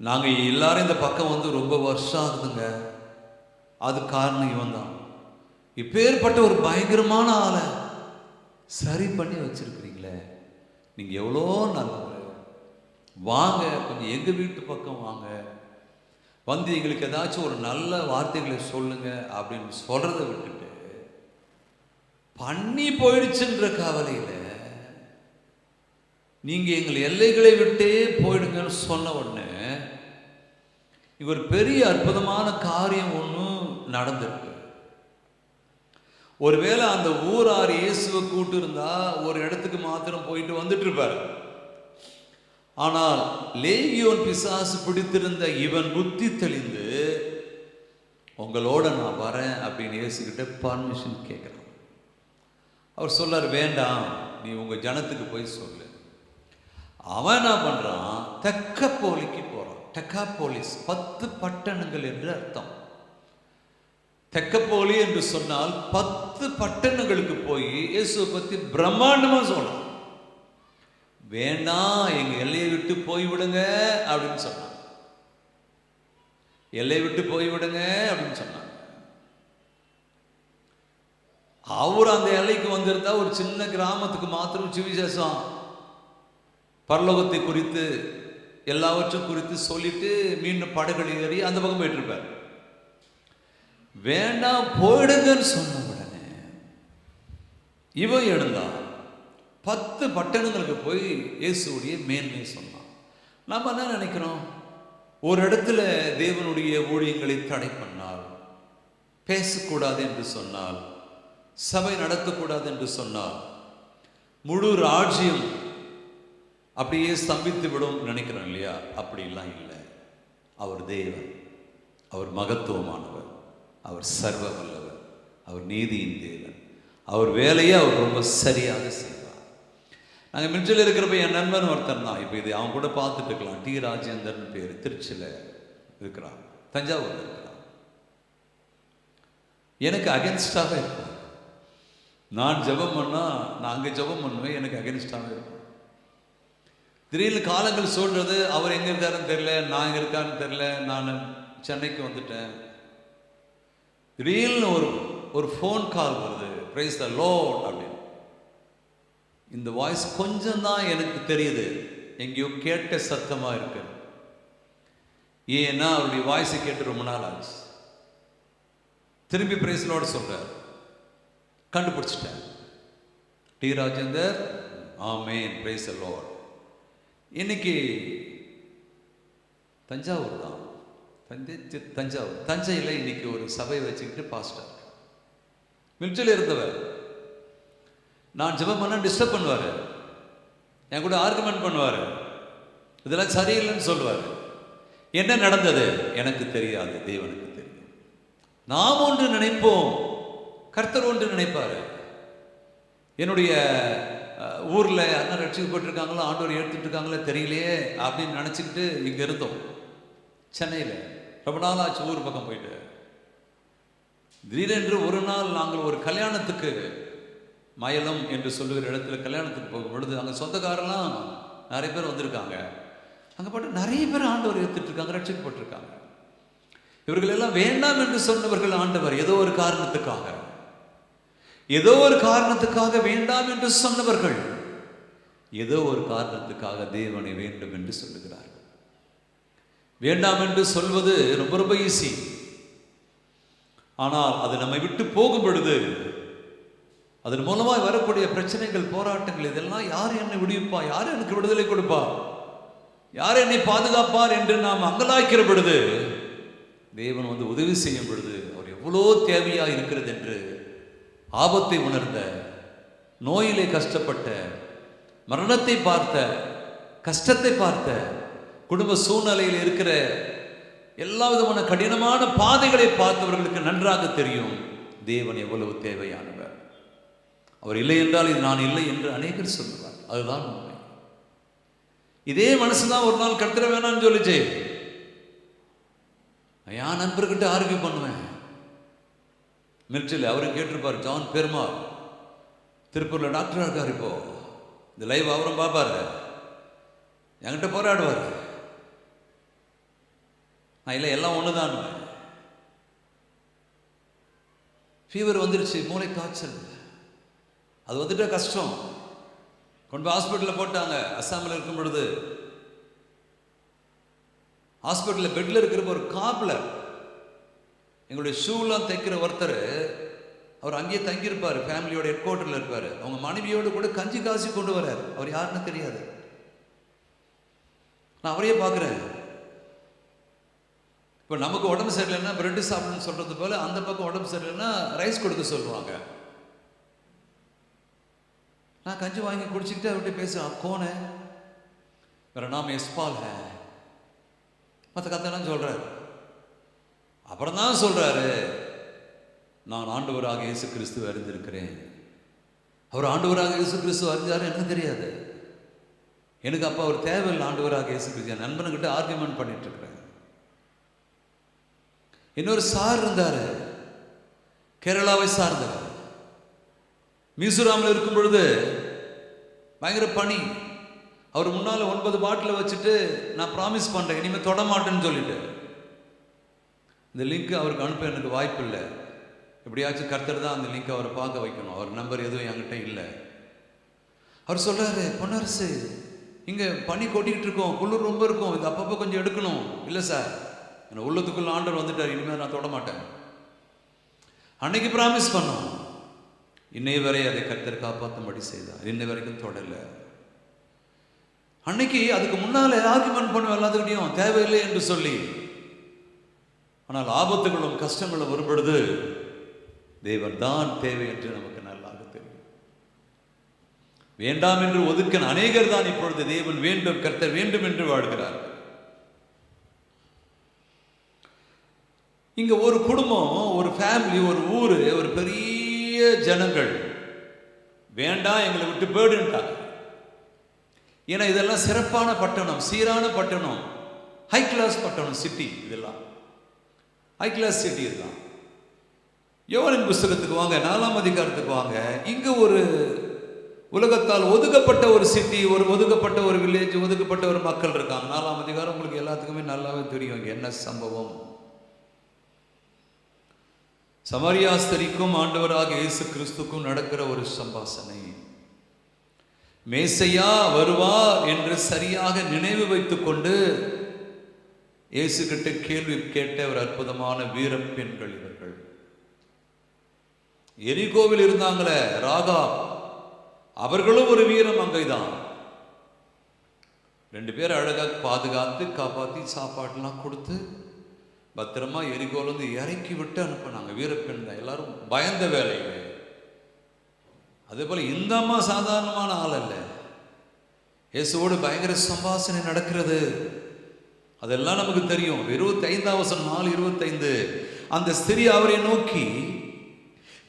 நாங்கள் எல்லாரும் இந்த பக்கம் வந்து ரொம்ப வருஷம் ஆகுதுங்க. அது காரணம் இவன் தான். இப்பேற்பட்ட ஒரு பயங்கரமான ஆளை சரி பண்ணி வச்சிருக்கிறீங்களே, நீங்கள் எவ்வளோ நல்லவர். வாங்க, கொஞ்சம் எங்கள் வீட்டு பக்கம் வாங்க, வந்து எங்களுக்கு ஏதாச்சும் ஒரு நல்ல வார்த்தைகளை சொல்லுங்க அப்படின்னு சொல்கிறத விட்டுட்டு பண்ணி போயிடுச்சுன்ற கவலையில் நீங்கள் எங்கள் எல்லைகளை விட்டே போயிடுங்கன்னு சொன்ன உடனே இங்க ஒரு பெரிய அற்புதமான காரியம் ஒன்று நடந்திருக்கு. ஒருவேளை அந்த ஊரார் இயேசுவை கூட்டு இருந்தா ஒரு இடத்துக்கு மாத்திரம் போயிட்டு வந்துட்டு இருப்பார். ஆனால் லேகியோன் பிசாசு பிடித்திருந்த இவன் புத்தி தெளிந்து, உங்களோட நான் வரேன் அப்படின்னு இயேசுகிட்ட பர்மிஷன் கேட்குறான். அவர் சொல்லார், வேண்டாம், நீ உங்க ஜனத்துக்கு போய் சொல்லு. அவன் என்ன பண்றான், தெக்கப்போலிக்கு போறான். டெக்காபோலிஸ் 10 பட்டணங்கள் என்று அர்த்தம். தெக்கப்போலி என்று சொன்னால் 10 பட்டணங்களுக்கு போய் இயேசுவை பத்தி பிரம்மாண்டமா சொல்றான். வேண்டாம், எங்க எல்லையை விட்டு போய்விடுங்க அப்படின்னு சொன்னான். எல்லையை விட்டு போய்விடுங்க அப்படின்னு சொன்னான். அவர் அந்த எல்லைக்கு வந்திருந்தா ஒரு சின்ன கிராமத்துக்கு மாத்திரம் சுவிசேஷம், பரலோகத்தை குறித்து எல்லாவற்றும் குறித்து சொல்லிட்டு மீண்டும் படகுகள் ஏறி அந்த பக்கம் போயிட்டு இருப்பார். வேண்டாம் போயிடுங்கன்னு சொன்ன உடனே இவன் எழுந்தான் 10 பட்டணங்களுக்கு போய் இயேசுடைய மேன்மை சொன்னான். நம்ம என்ன நினைக்கிறோம்? ஒரு இடத்துல தேவனுடைய ஊழியங்களை தடை பண்ணால், பேசக்கூடாது என்று சொன்னால், சபை நடத்தக்கூடாது என்று சொன்னால், முழு ராஜ்யம் அப்படியே ஸ்தம்பித்து விடும் நினைக்கிறோம் இல்லையா? அப்படிலாம் இல்லை. அவர் தேவன், அவர் மகத்துவமானவர், அவர் சர்வ வல்லவர், அவர் நீதியின் தேவன். அவர் வேலையை அவர் ரொம்ப சரியாக செய்வார். நாங்கள் மின்சில் இருக்கிறப்ப என் நண்பன் ஒருத்தர் தான், இப்போ இது அவன் கூட பார்த்துட்டு இருக்கலாம், டி ராஜேந்தர்னு பேர், திருச்சியில் இருக்கிறான், தஞ்சாவூரில் இருக்கிறான். எனக்கு அகென்ஸ்டாக இருப்பார். நான் ஜெபம் பண்ணால் நான் அங்கே ஜெபம் பண்ணுவேன், எனக்கு அகென்ஸ்டாக இருக்கும். திடீர்னு காலங்கள் சொல்றது, அவர் எங்கே இருக்காருன்னு தெரியல, நான் எங்கே இருக்காருன்னு தெரியல, நான் சென்னைக்கு வந்துட்டேன். திடீர்னு ஒரு ஃபோன் கால் வருது, பிரைஸ் தி லார்ட் அப்படின்னு. இந்த வாய்ஸ் கொஞ்சம் தான் எனக்கு தெரியுது, எங்கேயோ கேட்ட சத்தமா இருக்கு. ஏன்னா அவருடைய வாய்ஸை கேட்டு ரொம்ப நாள் ஆச்சு. திரும்பி பிரைஸ் தி லார்ட் சொல்றார், கண்டுபிடிச்சிட்டேன், T Rajendar, amen, praise the lord. இன்னைக்கு தஞ்சாவூர் தான், தஞ்சையில் இன்னைக்கு ஒரு சபை வச்சுக்கிட்டு பாஸ்டர். மில்ச்சில் இருந்தவர். நான் ஜெபம் பண்ண டிஸ்டர்ப் பண்ணுவார், என் கூட ஆர்குமெண்ட் பண்ணுவார், இதெல்லாம் சரியில்லைன்னு சொல்லுவார். என்ன நடந்தது எனக்கு தெரியாது, தேவனுக்கு தெரியும். நாம் ஒன்று நினைப்போம், கர்த்தர் ஒன்று நினைப்பார். என்னுடைய ஊரில் அண்ணன் ரட்சிக்கப்பட்டிருக்காங்களோ, ஆண்டவர் எடுத்துட்டு இருக்காங்களோ தெரியலையே அப்படின்னு நினச்சிக்கிட்டு இங்கே இருந்தோம். சென்னையில் ரொம்ப நாள் ஆச்சு ஊர் பக்கம் போயிட்டு. திடீரென்று ஒரு நாள் நாங்கள் ஒரு கல்யாணத்துக்கு, மயலம் என்று சொல்லுகிற இடத்துல கல்யாணத்துக்கு போகும் பொழுது, அங்கே சொந்தக்காரெல்லாம் நிறைய பேர் வந்திருக்காங்க. அங்கே பாட்டு நிறைய பேர் ஆண்டவர் எடுத்துட்டு இருக்காங்க, ரட்சிக்கப்பட்டிருக்காங்க. இவர்கள் எல்லாம் வேண்டாம் என்று சொன்னவர்கள் ஆண்டவர் ஏதோ ஒரு காரணத்துக்காக, ஏதோ ஒரு காரணத்துக்காக வேண்டாம் என்று சொன்னவர்கள் ஏதோ ஒரு காரணத்துக்காக தேவனை வேண்டும் என்று சொல்லுகிறார்கள். வேண்டாம் என்று சொல்வது ரொம்ப ரொம்ப ஈஸி. ஆனால் அது நம்மை விட்டு போகும் பொழுது, அதன் மூலமாக வரக்கூடிய பிரச்சனைகள், போராட்டங்கள், இதெல்லாம் யார் என்னை விடுவிப்பா, யார் எனக்கு விடுதலை கொடுப்பா, யார் என்னை பாதுகாப்பார் என்று நாம் அங்கலாய்க்கிற பொழுது, தேவன் வந்து உதவி செய்யும் பொழுது, அவர் எவ்வளோ தேவையாக இருக்கிறது என்று ஆபத்தை உணர்ந்த, நோயிலே கஷ்டப்பட்ட, மரணத்தை பார்த்த, கஷ்டத்தை பார்த்த, குடும்ப சூழ்நிலையில் இருக்கிற எல்லா விதமான கடினமான பாதைகளை பார்த்தவர்களுக்கு நன்றாக தெரியும் தேவன் எவ்வளவு தேவையானவர். அவர் இல்லை என்றால் இது நான் இல்லை என்று அநேகர் சொல்லுவார். அதுதான் உண்மை. இதே மனசுதான் ஒரு நாள் கர்த்தரை வேணான்னு சொல்லிச்சு. என் நண்பர்கிட்ட ஆர்கியூ பண்ணுவேன். மில்ச்சில் அவரும் கேட்டிருப்பார், ஜான் பெருமாள், திருப்பூரில் டாக்டராக இருக்கார். இப்போ இந்த லைவ் அவரும் பார்ப்பாரு, என்கிட்ட போராடுவார். நான் இல்லை, எல்லாம் ஒன்று தான். ஃபீவர் வந்துருச்சு, மூளை காய்ச்சல், அது வந்துட்டா கஷ்டம். கொண்டு போய் ஹாஸ்பிட்டலில் போட்டாங்க. அஸ்ஸாமில் இருக்கும் பொழுது ஹாஸ்பிட்டலில் பெட்டில் இருக்கிறப்ப ஒரு காப்பில் எங்களுடைய ஷூலாம் தைக்கிற ஒருத்தர், அவர் அங்கேயே தங்கியிருப்பார், ஃபேமிலியோட ஹெட் குவார்ட்டரில் இருப்பார். அவங்க மனைவியோடு கூட கஞ்சி காசி கொண்டு வரார். அவர் யாருன்னு தெரியாது. நான் அவரையே பார்க்குறேன். இப்போ நமக்கு உடம்பு சரியில்லைன்னா பிரெட்டு சாப்பிடணும்னு சொல்கிறது போல, அந்த பக்கம் உடம்பு சரியில்லைன்னா ரைஸ் கொடுக்க சொல்லுவாங்க. நான் கஞ்சி வாங்கி குடிச்சிக்கிட்டு அவர்கிட்ட பேசுகிறேன், கோனே வேற நாம எஸ்பால் ஹே மற்ற கத்தெல்லாம் சொல்கிறார். அப்புறம் தான் சொல்கிறாரு, நான் ஆண்டவராக இயேசு கிறிஸ்துவை அறிந்திருக்கிறேன். அவர் ஆண்டவராக இயேசு கிறிஸ்துவ அறிஞ்சாரு எனக்கு தெரியாது. எனக்கு அப்போ அவர் தேவையில்லை. ஆண்டவராக இயேசு கிறிஸ்து நண்பன்கிட்ட ஆர்கியூமெண்ட் பண்ணிட்டு இருக்கிறேன். இன்னொரு சார் இருந்தார், கேரளாவை சார்ந்தவர். மிசோராமில் இருக்கும் பொழுது பயங்கர பனி. அவர் முன்னால் 9 பாட்டில் வச்சுட்டு, நான் ப்ராமிஸ் பண்ணுறேன் இனிமேல் தொட மாட்டேன்னு சொல்லிட்டு, இந்த லிங்க் அவருக்கு அனுப்ப எனக்கு வாய்ப்பு இல்லை. எப்படியாச்சும் கர்த்தர் தான் அந்த லிங்க் அவரை பார்க்க வைக்கணும். அவர் நம்பர் எதுவும் என்கிட்ட இல்லை. அவர் சொல்கிறாரு, பொன்னரசு இங்கே பனி கொட்டிக்கிட்டு இருக்கோம், குளிர் ரொம்ப இருக்கும், இது அப்பப்போ கொஞ்சம் எடுக்கணும். இல்லை சார், என்னை உள்ளத்துக்குள்ள ஆண்டவர் வந்துட்டார், இனிமேல் நான் தொட மாட்டேன். அன்னைக்கு பிராமிஸ் பண்ணோம், இன்னை வரை அதை கர்த்தர் காப்பாற்றும்படி செய்தார், இன்னை வரைக்கும் தொடரல. அன்னைக்கு அதுக்கு முன்னாலே ஆர்குமெண்ட் பண்ணுவோம் எல்லாத்துக்கிட்டையும் தேவையில்லை என்று சொல்லி. ஆனால் ஆபத்துகளும் கஷ்டங்களும் வரும்பொழுது தேவன் தான் தேவை என்று நமக்கு நல்லாக தெரியும். வேண்டாம் என்று ஒதுக்கின அநேகர் தான் இப்பொழுது தேவன் வேண்டும், கர்த்தர் வேண்டும் என்று வாழ்கிறார்கள். இங்க ஒரு குடும்பம், ஒரு ஃபேமிலி, ஒரு ஊரு, ஒரு பெரிய ஜனங்கள் வேண்டாம் எங்களை விட்டு போயிடுன்ட்டாங்க. ஏன்னா இதெல்லாம் சிறப்பான பட்டணம், சீரான பட்டணம், ஹை கிளாஸ் பட்டணம், சிட்டி, இதெல்லாம் ஹை கிளாஸ் சிட்டி. இதெல்லாம் யோவானின் புஸ்தகத்துக்கு வாங்க, 4ஆம் அதிகாரத்துக்கு வாங்க. இங்க ஒரு உலகத்தால் ஒதுக்கப்பட்ட ஒரு சிட்டி, ஒரு ஒதுக்கப்பட்ட ஒரு வில்லேஜ், ஒதுக்கப்பட்ட ஒரு மக்கள் இருக்காங்க. 4ஆம் அதிகாரம் உங்களுக்கு எல்லாத்துக்குமே நல்லாவே தெரியும் இங்க என்ன சம்பவம். சமாரியா ஸ்திரீக்கும் ஆண்டவராக இயேசு கிறிஸ்துக்கும் நடக்கிற ஒரு சம்பாஷணை. மேசையா வருவார் என்று சரியாக நினைவு வைத்துக் கொண்டு இயேசு கிட்ட கேள்வி கேட்ட ஒரு அற்புதமான வீர பெண்கள் இவர்கள். எரிகோவில் இருந்தாங்களே ராகா, அவர்களும் ஒரு வீர மங்கைதான். 2 பேர் அழகாக பாதுகாத்து காப்பாற்றி சாப்பாடுலாம் கொடுத்து பத்திரமா எரிகோல இறக்கி விட்டு அனுப்பினாங்க. வீரப்பெண் தான், எல்லாரும் பயந்த வேலையில. அதே போல இந்த அம்மா சாதாரணமான ஆள் அல்ல. இயேசுவோடு பயங்கர சம்பாஷணை நடக்கிறது, அதெல்லாம் நமக்கு தெரியும். 25ஆம் வசனம், 4:25. அந்த ஸ்திரீ அவரை நோக்கி,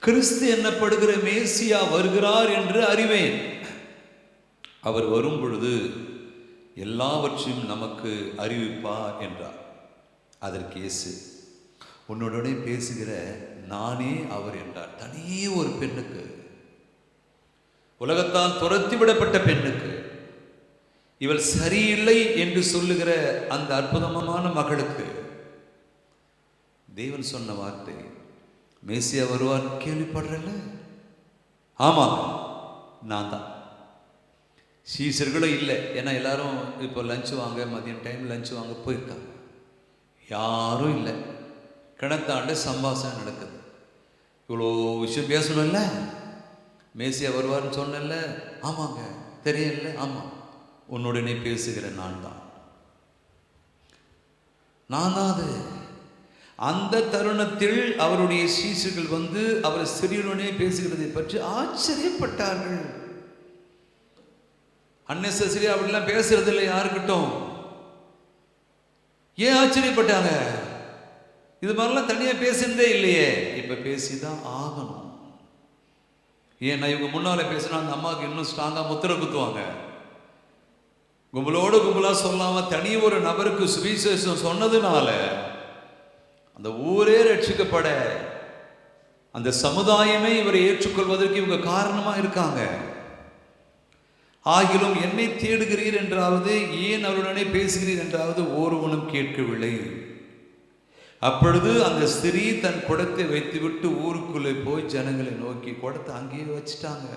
கிறிஸ்து என்னப்படுகிற மேசியா வருகிறார் என்று அறிவேன், அவர் வரும் பொழுது எல்லாவற்றையும் நமக்கு அறிவிப்பார் என்றார். அதற்கு இயேசு, உன்னுடனே பேசுகிற நானே அவர் என்றார். தனியே ஒரு பெண்ணுக்கு, உலகத்தால் துரத்தி விடப்பட்ட பெண்ணுக்கு, இவள் சரியில்லை என்று சொல்லுகிற அந்த அற்புதமான மகளுக்கு தேவன் சொன்ன வார்த்தை, மேசியா வருவார் கேள்விப்படுறல? ஆமா, நான் தான். சீசர்களும் இல்லை, ஏன்னா எல்லாரும் இப்போ லஞ்சு வாங்க, மதியம் டைம் லஞ்சு வாங்க போயிருக்காங்க. யாரும் இல்லை. கிணத்தாண்டு சம்பாஷணை நடக்குது. இவ்வளோ விஷயம் பேசணும்ல, மேசியா வருவார்னு சொன்னல, ஆமாங்க தெரியல, ஆமாம் உன்னுடனே பேசுகிற நான் தான் அது. அந்த தருணத்தில் அவருடைய சீஷர்கள் வந்து அவர் ஸ்திரீயுடனே பேசுகிறதை பற்றி ஆச்சரியப்பட்டார்கள். அன்னெசரி அப்படிலாம் பேசுறது இல்லை யாருக்கிட்டும். ஏன் ஆச்சரியப்பட்டாங்க? இது மாதிரிலாம் தனியா பேசுறதே இல்லையே. இப்ப பேசிதான் ஆகணும். ஏன்னா இவங்க முன்னால பேசினா அந்த அம்மாவுக்கு இன்னும் ஸ்ட்ராங்கா முத்திரை குத்துவாங்க. கும்பலோடு கும்பலா சொல்லாம தனி ஒரு நபருக்கு சுவிசேஷம் சொன்னதுனால அந்த ஊரே ரட்சிக்கப்பட, அந்த சமுதாயமே இவரை ஏற்றுக்கொள்வதற்கு இவங்க காரணமா இருக்காங்க. ஆகிலும் என்னை தேடுகிறீர் என்றாவது, ஏன் அவருடனே பேசுகிறீர் என்றாவது ஒருவனும் கேட்கவில்லை. அப்பொழுது அந்த ஸ்திரீ தன் குடத்தை வைத்துவிட்டு ஊருக்குள்ளே போய் ஜனங்களை நோக்கி, குடத்தை அங்கேயே வச்சுட்டாங்க.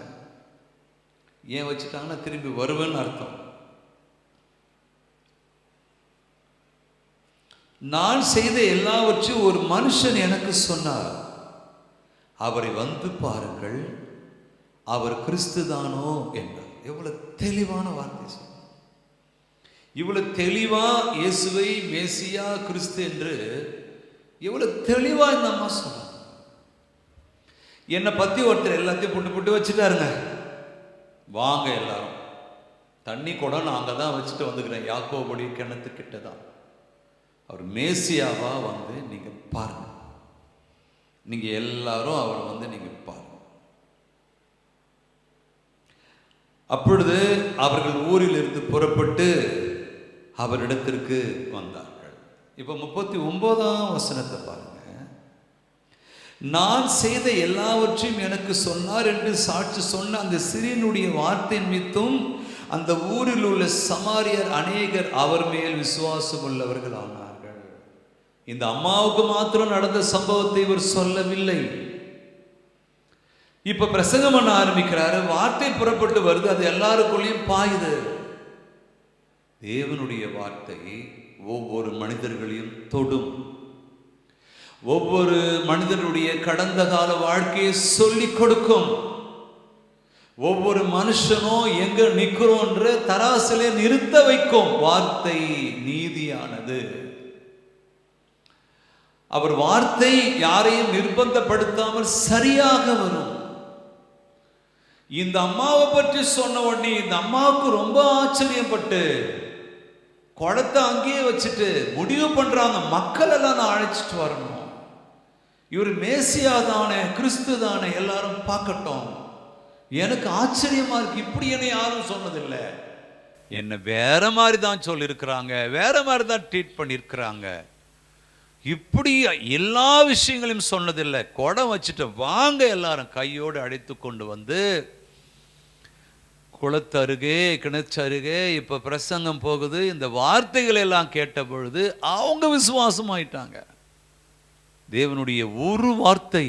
ஏன் வச்சுட்டாங்கன்னா திரும்பி வருவேன்னு அர்த்தம். நான் செய்த எல்லாவற்றையும் ஒரு மனுஷன் எனக்கு சொன்னார், அவரை வந்து பாருங்கள், அவர் கிறிஸ்து தானோ என்றார். எவ்வளவு தெளிவான வார்த்தை சொன்னார். இவ்வளவு தெளிவா இயேசுவை மேசியா கிறிஸ்து என்று எவ்வளவு தெளிவா இந்த அம்மா சொன்னார். என்னை பத்தி ஒருத்தர் எல்லாத்தையும் புட்டு புட்டு வச்சுட்டாருங்க. வாங்க எல்லாரும், தண்ணி குடம் நான் அங்கே தான் வச்சுட்டு வந்துக்கிறேன், யாக்கோபுடைய கிணத்து கிட்ட தான். அவர் மேசியாவா வந்து நீங்க பாருங்க, நீங்க எல்லாரும் அவர் வந்து நீங்க பாருங்க. அப்பொழுது அவர்கள் ஊரில் இருந்து புறப்பட்டு அவரிடத்திற்கு வந்தார்கள். இப்ப 39ஆம் வசனத்தை பாருங்க. நான் செய்த எல்லாவற்றையும் எனக்கு சொன்னார் என்று சாட்சி சொன்ன அந்த சிறியனுடைய வார்த்தை நிமித்தம் அந்த ஊரில் உள்ள சமாரியர் அநேகர் அவர் மேல் விசுவாசம் உள்ளவர்கள் ஆனார்கள். இந்த அம்மாவுக்கு மாத்திரம் நடந்த சம்பவத்தை இவர் சொல்லவில்லை. இப்ப பிரசங்கம் பண்ண ஆரம்பிக்கிறாரு. வார்த்தை புறப்பட்டு வருது, அது எல்லாருக்குள்ளேயும் பாயுது. தேவனுடைய வார்த்தை ஒவ்வொரு மனிதர்களையும் தொடும். ஒவ்வொரு மனிதனுடைய கடந்த கால வாழ்க்கையை சொல்லிக் கொடுக்கும். ஒவ்வொரு மனுஷனும் எங்க நிக்கிறோன்ற தராசிலே நிறுத்த வைக்கும். வார்த்தை நீதியானது. அவர் வார்த்தை யாரையும் நிர்பந்தப்படுத்தாமல் சரியாக வரும். இந்த அம்மாவை பற்றி சொன்ன உடனே இந்த அம்மாவுக்கு ரொம்ப ஆச்சரியப்பட்டு குடத்தை அங்கேயே வச்சுட்டு முடிவு பண்றாங்க, மக்கள் எல்லாம் நான் அழைச்சிட்டு வரணும், இவர் மேசியா தானே, கிறிஸ்து தானே, எல்லாரும் பார்க்கட்டும். எனக்கு ஆச்சரியமா இருக்கு, இப்படி என்ன யாரும் சொன்னதில்லை. என்ன வேற மாதிரி தான் சொல்லியிருக்கிறாங்க, வேற மாதிரி தான் ட்ரீட் பண்ணியிருக்கிறாங்க. இப்படி எல்லா விஷயங்களையும் சொன்னதில்லை. குடம் வச்சுட்டு வாங்க எல்லாரும் கையோடு அழைத்து கொண்டு வந்து குளத்தருகே கிணச்சருகே இப்போ பிரசங்கம் போகுது. இந்த வார்த்தைகள் எல்லாம் கேட்ட பொழுது அவங்க விசுவாசமாயிட்டாங்க. தேவனுடைய ஒரு வார்த்தை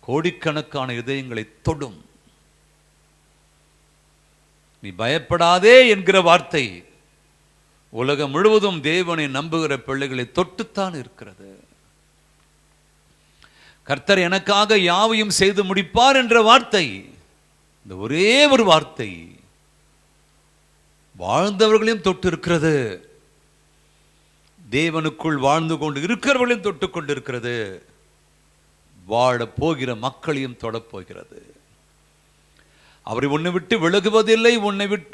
கோடிக்கணக்கான இதயங்களை தொடும். நீ பயப்படாதே என்கிற வார்த்தை உலகம் முழுவதும் தேவனை நம்புகிற பிள்ளைகளை தொட்டுத்தான் இருக்கிறது. கர்த்தர் எனக்காக யாவையும் செய்து முடிப்பார் என்ற வார்த்தை, இந்த ஒரே ஒரு வார்த்தை வாழ்ந்தவர்களையும் தொட்டு இருக்கிறது. தேவனுக்குள் வாழ்ந்து கொண்டு இருக்கிறவர்களையும் தொட்டு கொண்டு இருக்கிறது. வாழ போகிற மக்களையும் தொடப்போகிறது. அவரை உன்னை விட்டு விலகுவதில்லை,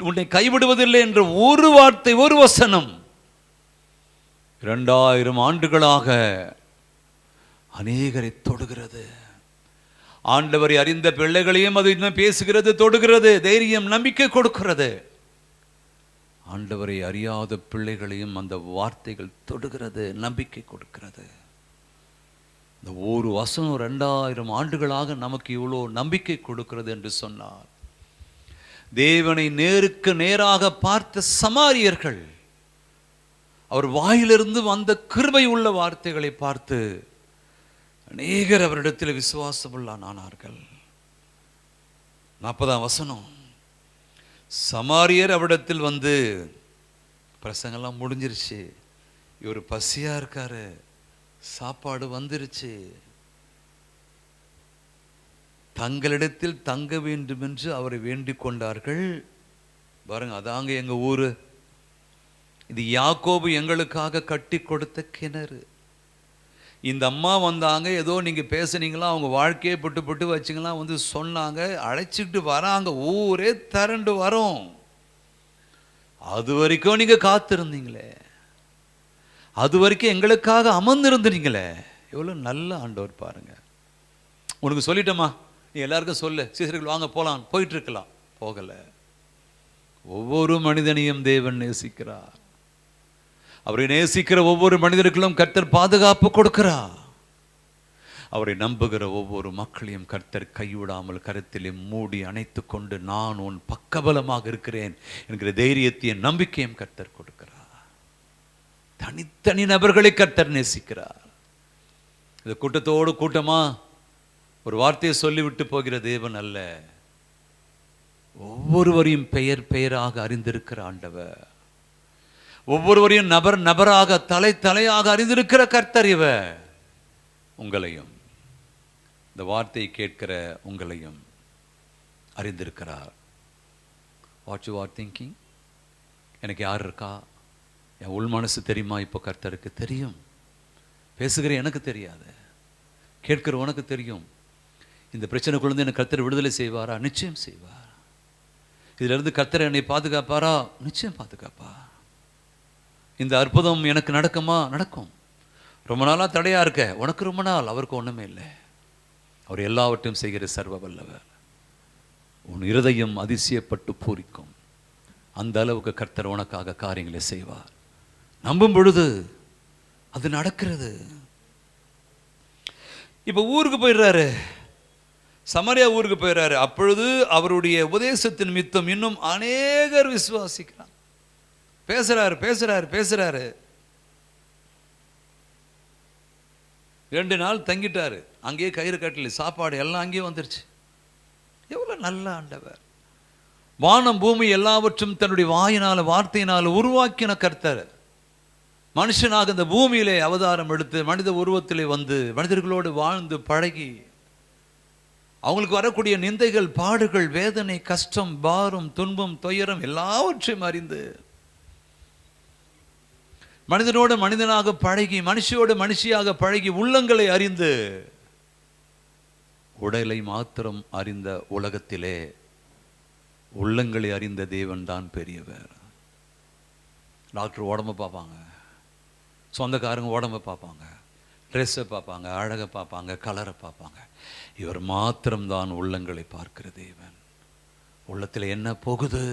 உன்னை கைவிடுவதில்லை என்ற ஒரு வார்த்தை, ஒரு வசனம் 2000 ஆண்டுகளாக அநேகரை தொடுகிறது. ஆண்டவரை அறிந்த பிள்ளைகளையும் அது இன்னும் பேசுகிறது, தொடுகிறது, தைரியம் நம்பிக்கை கொடுக்கிறது. ஆண்டவரை அறியாத பிள்ளைகளையும் அந்த வார்த்தைகள் தொடுகிறது, நம்பிக்கை கொடுக்கிறது. இந்த ஒரு வசனம் 2000 ஆண்டுகளாக நமக்கு இவ்வளோ நம்பிக்கை கொடுக்கிறது என்று சொன்னார். தேவனை நேருக்கு நேராக பார்த்த சமாரியர்கள் அவர் வாயிலிருந்து வந்த கிருபை உள்ள வார்த்தைகளை பார்த்து அநேகர் அவரிடத்தில் விசுவாசமுள்ளானார்கள். 40ஆம் வசனம், சமாரியர் அவரிடத்தில் வந்து, பிரசங்கெல்லாம் முடிஞ்சிருச்சு, இவர் பசியா இருக்காரு, சாப்பாடு வந்துருச்சு, தங்களிடத்தில் தங்க வேண்டும் என்று அவரை வேண்டிக் கொண்டார்கள். பாருங்க, அதாங்க எங்க ஊரு, இது யாக்கோபு எங்களுக்காக கட்டி கொடுத்த கிணறு. இந்த அம்மா வந்தாங்க, ஏதோ நீங்க பேசுனீங்களா, அவங்க வாழ்க்கையை புட்டு புட்டு வச்சிங்களா வந்து சொன்னாங்க, அழைச்சிக்கிட்டு வராங்க, ஊரே திரண்டு வரும். அது வரைக்கும் நீங்க காத்திருந்தீங்களே, அது வரைக்கும் எங்களுக்காக அமர்ந்திருந்தீங்களே, எவ்வளவு நல்ல ஆண்டவர் பாருங்க. உனக்கு சொல்லிட்டோமா, நீ எல்லாருக்கும் சொல்லு, சீசர்கள் வாங்க போலாம், போயிட்டு இருக்கலாம், போகல. ஒவ்வொரு மனிதனையும் தேவன் நேசிக்கிறார். அவரை நேசிக்கிற ஒவ்வொரு மனிதர்களும் கர்த்தர் பாதுகாப்பு கொடுக்கிறார். அவரை நம்புகிற ஒவ்வொரு மக்களையும் கர்த்தர் கைவிடாமல் கருத்திலே மூடி அணைத்து கொண்டு, நான் உன் பக்கபலமாக இருக்கிறேன் என்கிற தைரியத்தையும் நம்பிக்கையும் கர்த்தர் கொடுக்கிறார். தனித்தனி நபர்களை கர்த்தர் நேசிக்கிறார். இந்த கூட்டத்தோடு கூட்டமா ஒரு வார்த்தையை சொல்லிவிட்டு போகிற தேவன் அல்ல, ஒவ்வொருவரையும் பெயர் பெயராக அறிந்திருக்கிற ஆண்டவர், ஒவ்வொருவரையும் நபர் நபராக தலை தலையாக அறிந்திருக்கிற கர்த்தர் இவர். உங்களையும், இந்த வார்த்தையை கேட்கிற உங்களையும் அறிந்திருக்கிறார். What you are thinking? எனக்கு யார் இருக்கா, என் உள் மனசு தெரியுமா? இப்போ கர்த்தருக்கு தெரியும். பேசுகிற எனக்கு தெரியாது, கேட்கிற உனக்கு தெரியும். இந்த பிரச்சனைக்குள்ளேருந்து எனக்கு கர்த்தர் விடுதலை செய்வாரா? நிச்சயம் செய்வார். இதிலிருந்து கர்த்தர் என்னை பாதுகாப்பாரா? நிச்சயம் பாதுகாப்பா. இந்த அற்புதம் எனக்கு நடக்குமா? நடக்கும். ரொம்ப நாளாக தடையா இருக்க உனக்கு, ரொம்ப நாள், அவருக்கு ஒன்றுமே இல்லை. அவர் எல்லாவற்றையும் செய்கிற சர்வ வல்லவர். உன் இருதயம் அதிசயப்பட்டு பூரிக்கும். அந்த அளவுக்கு கர்த்தர் உனக்காக காரியங்களை செய்வார். நம்பும் பொழுது அது நடக்கிறது. இப்போ ஊருக்கு போயிடுறாரு, சமாரியா ஊருக்கு போயிடுறாரு. அப்பொழுது அவருடைய உபதேசத்தின் நிமித்தம் இன்னும் அநேகர் விசுவாசிக்கிறார். பேசுறாரு பேசுறாரு பேசுறாரு. 2 நாள் தங்கிட்டாரு. அங்கேயே கயிறு கட்டல, சாப்பாடு எல்லாம் அங்கேயே வந்துருச்சு. எவ்வளவு நல்ல ஆண்டவர். வானம் பூமி எல்லாவற்றும் தன்னுடைய வாயினால வார்த்தையினால உருவாக்கின கர்த்தர். மனுஷனாக இந்த பூமியிலே அவதாரம் எடுத்து மனித உருவத்திலே வந்து மனிதர்களோடு வாழ்ந்து பழகி அவங்களுக்கு வரக்கூடிய நிந்தைகள், பாடுகள், வேதனை, கஷ்டம், பாரம், துன்பம், துயரம் எல்லாவற்றையும் அறிந்து மனிதனோடு மனிதனாக பழகி மனுஷியோடு மனுஷியாக பழகி உள்ளங்களை அறிந்து உடலை மாத்திரம் அறிந்த உலகத்திலே உள்ளங்களை அறிந்த தேவன் தான் பெரியவர். டாக்டர் உடம்பை பார்ப்பாங்க, சொந்தக்காரங்க உடம்பை பார்ப்பாங்க, ட்ரெஸ்ஸை பார்ப்பாங்க, அழகை பார்ப்பாங்க, கலரை பார்ப்பாங்க. இவர் மாத்திரம்தான் உள்ளங்களை பார்க்கிற தேவன். உள்ளத்தில் என்ன போகுது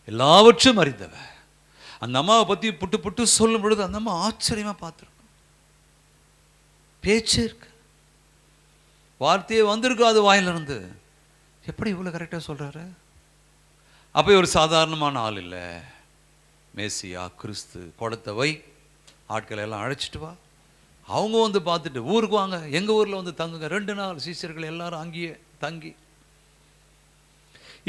எல்லாவற்றும் அறிந்தவர். அந்த அம்மாவை பற்றி புட்டு புட்டு சொல்லும் பொழுது அந்த அம்மா ஆச்சரியமாக பார்த்துருக்கும். பேச்சு இருக்கு, வார்த்தையே வந்திருக்காது வாயிலிருந்து. எப்படி இவ்வளோ கரெக்டாக சொல்கிறாரு? அப்போ ஒரு சாதாரணமான ஆள் இல்லை, மேசியா கிறிஸ்து. குடத்தை வை, ஆட்களை எல்லாம் அழைச்சிட்டு வா. அவங்க வந்து பார்த்துட்டு ஊருக்கு வாங்க, எங்கள் ஊரில் வந்து தங்குங்க. 2 நாள் சீஷர்கள் எல்லாரும் அங்கேயே தங்கி.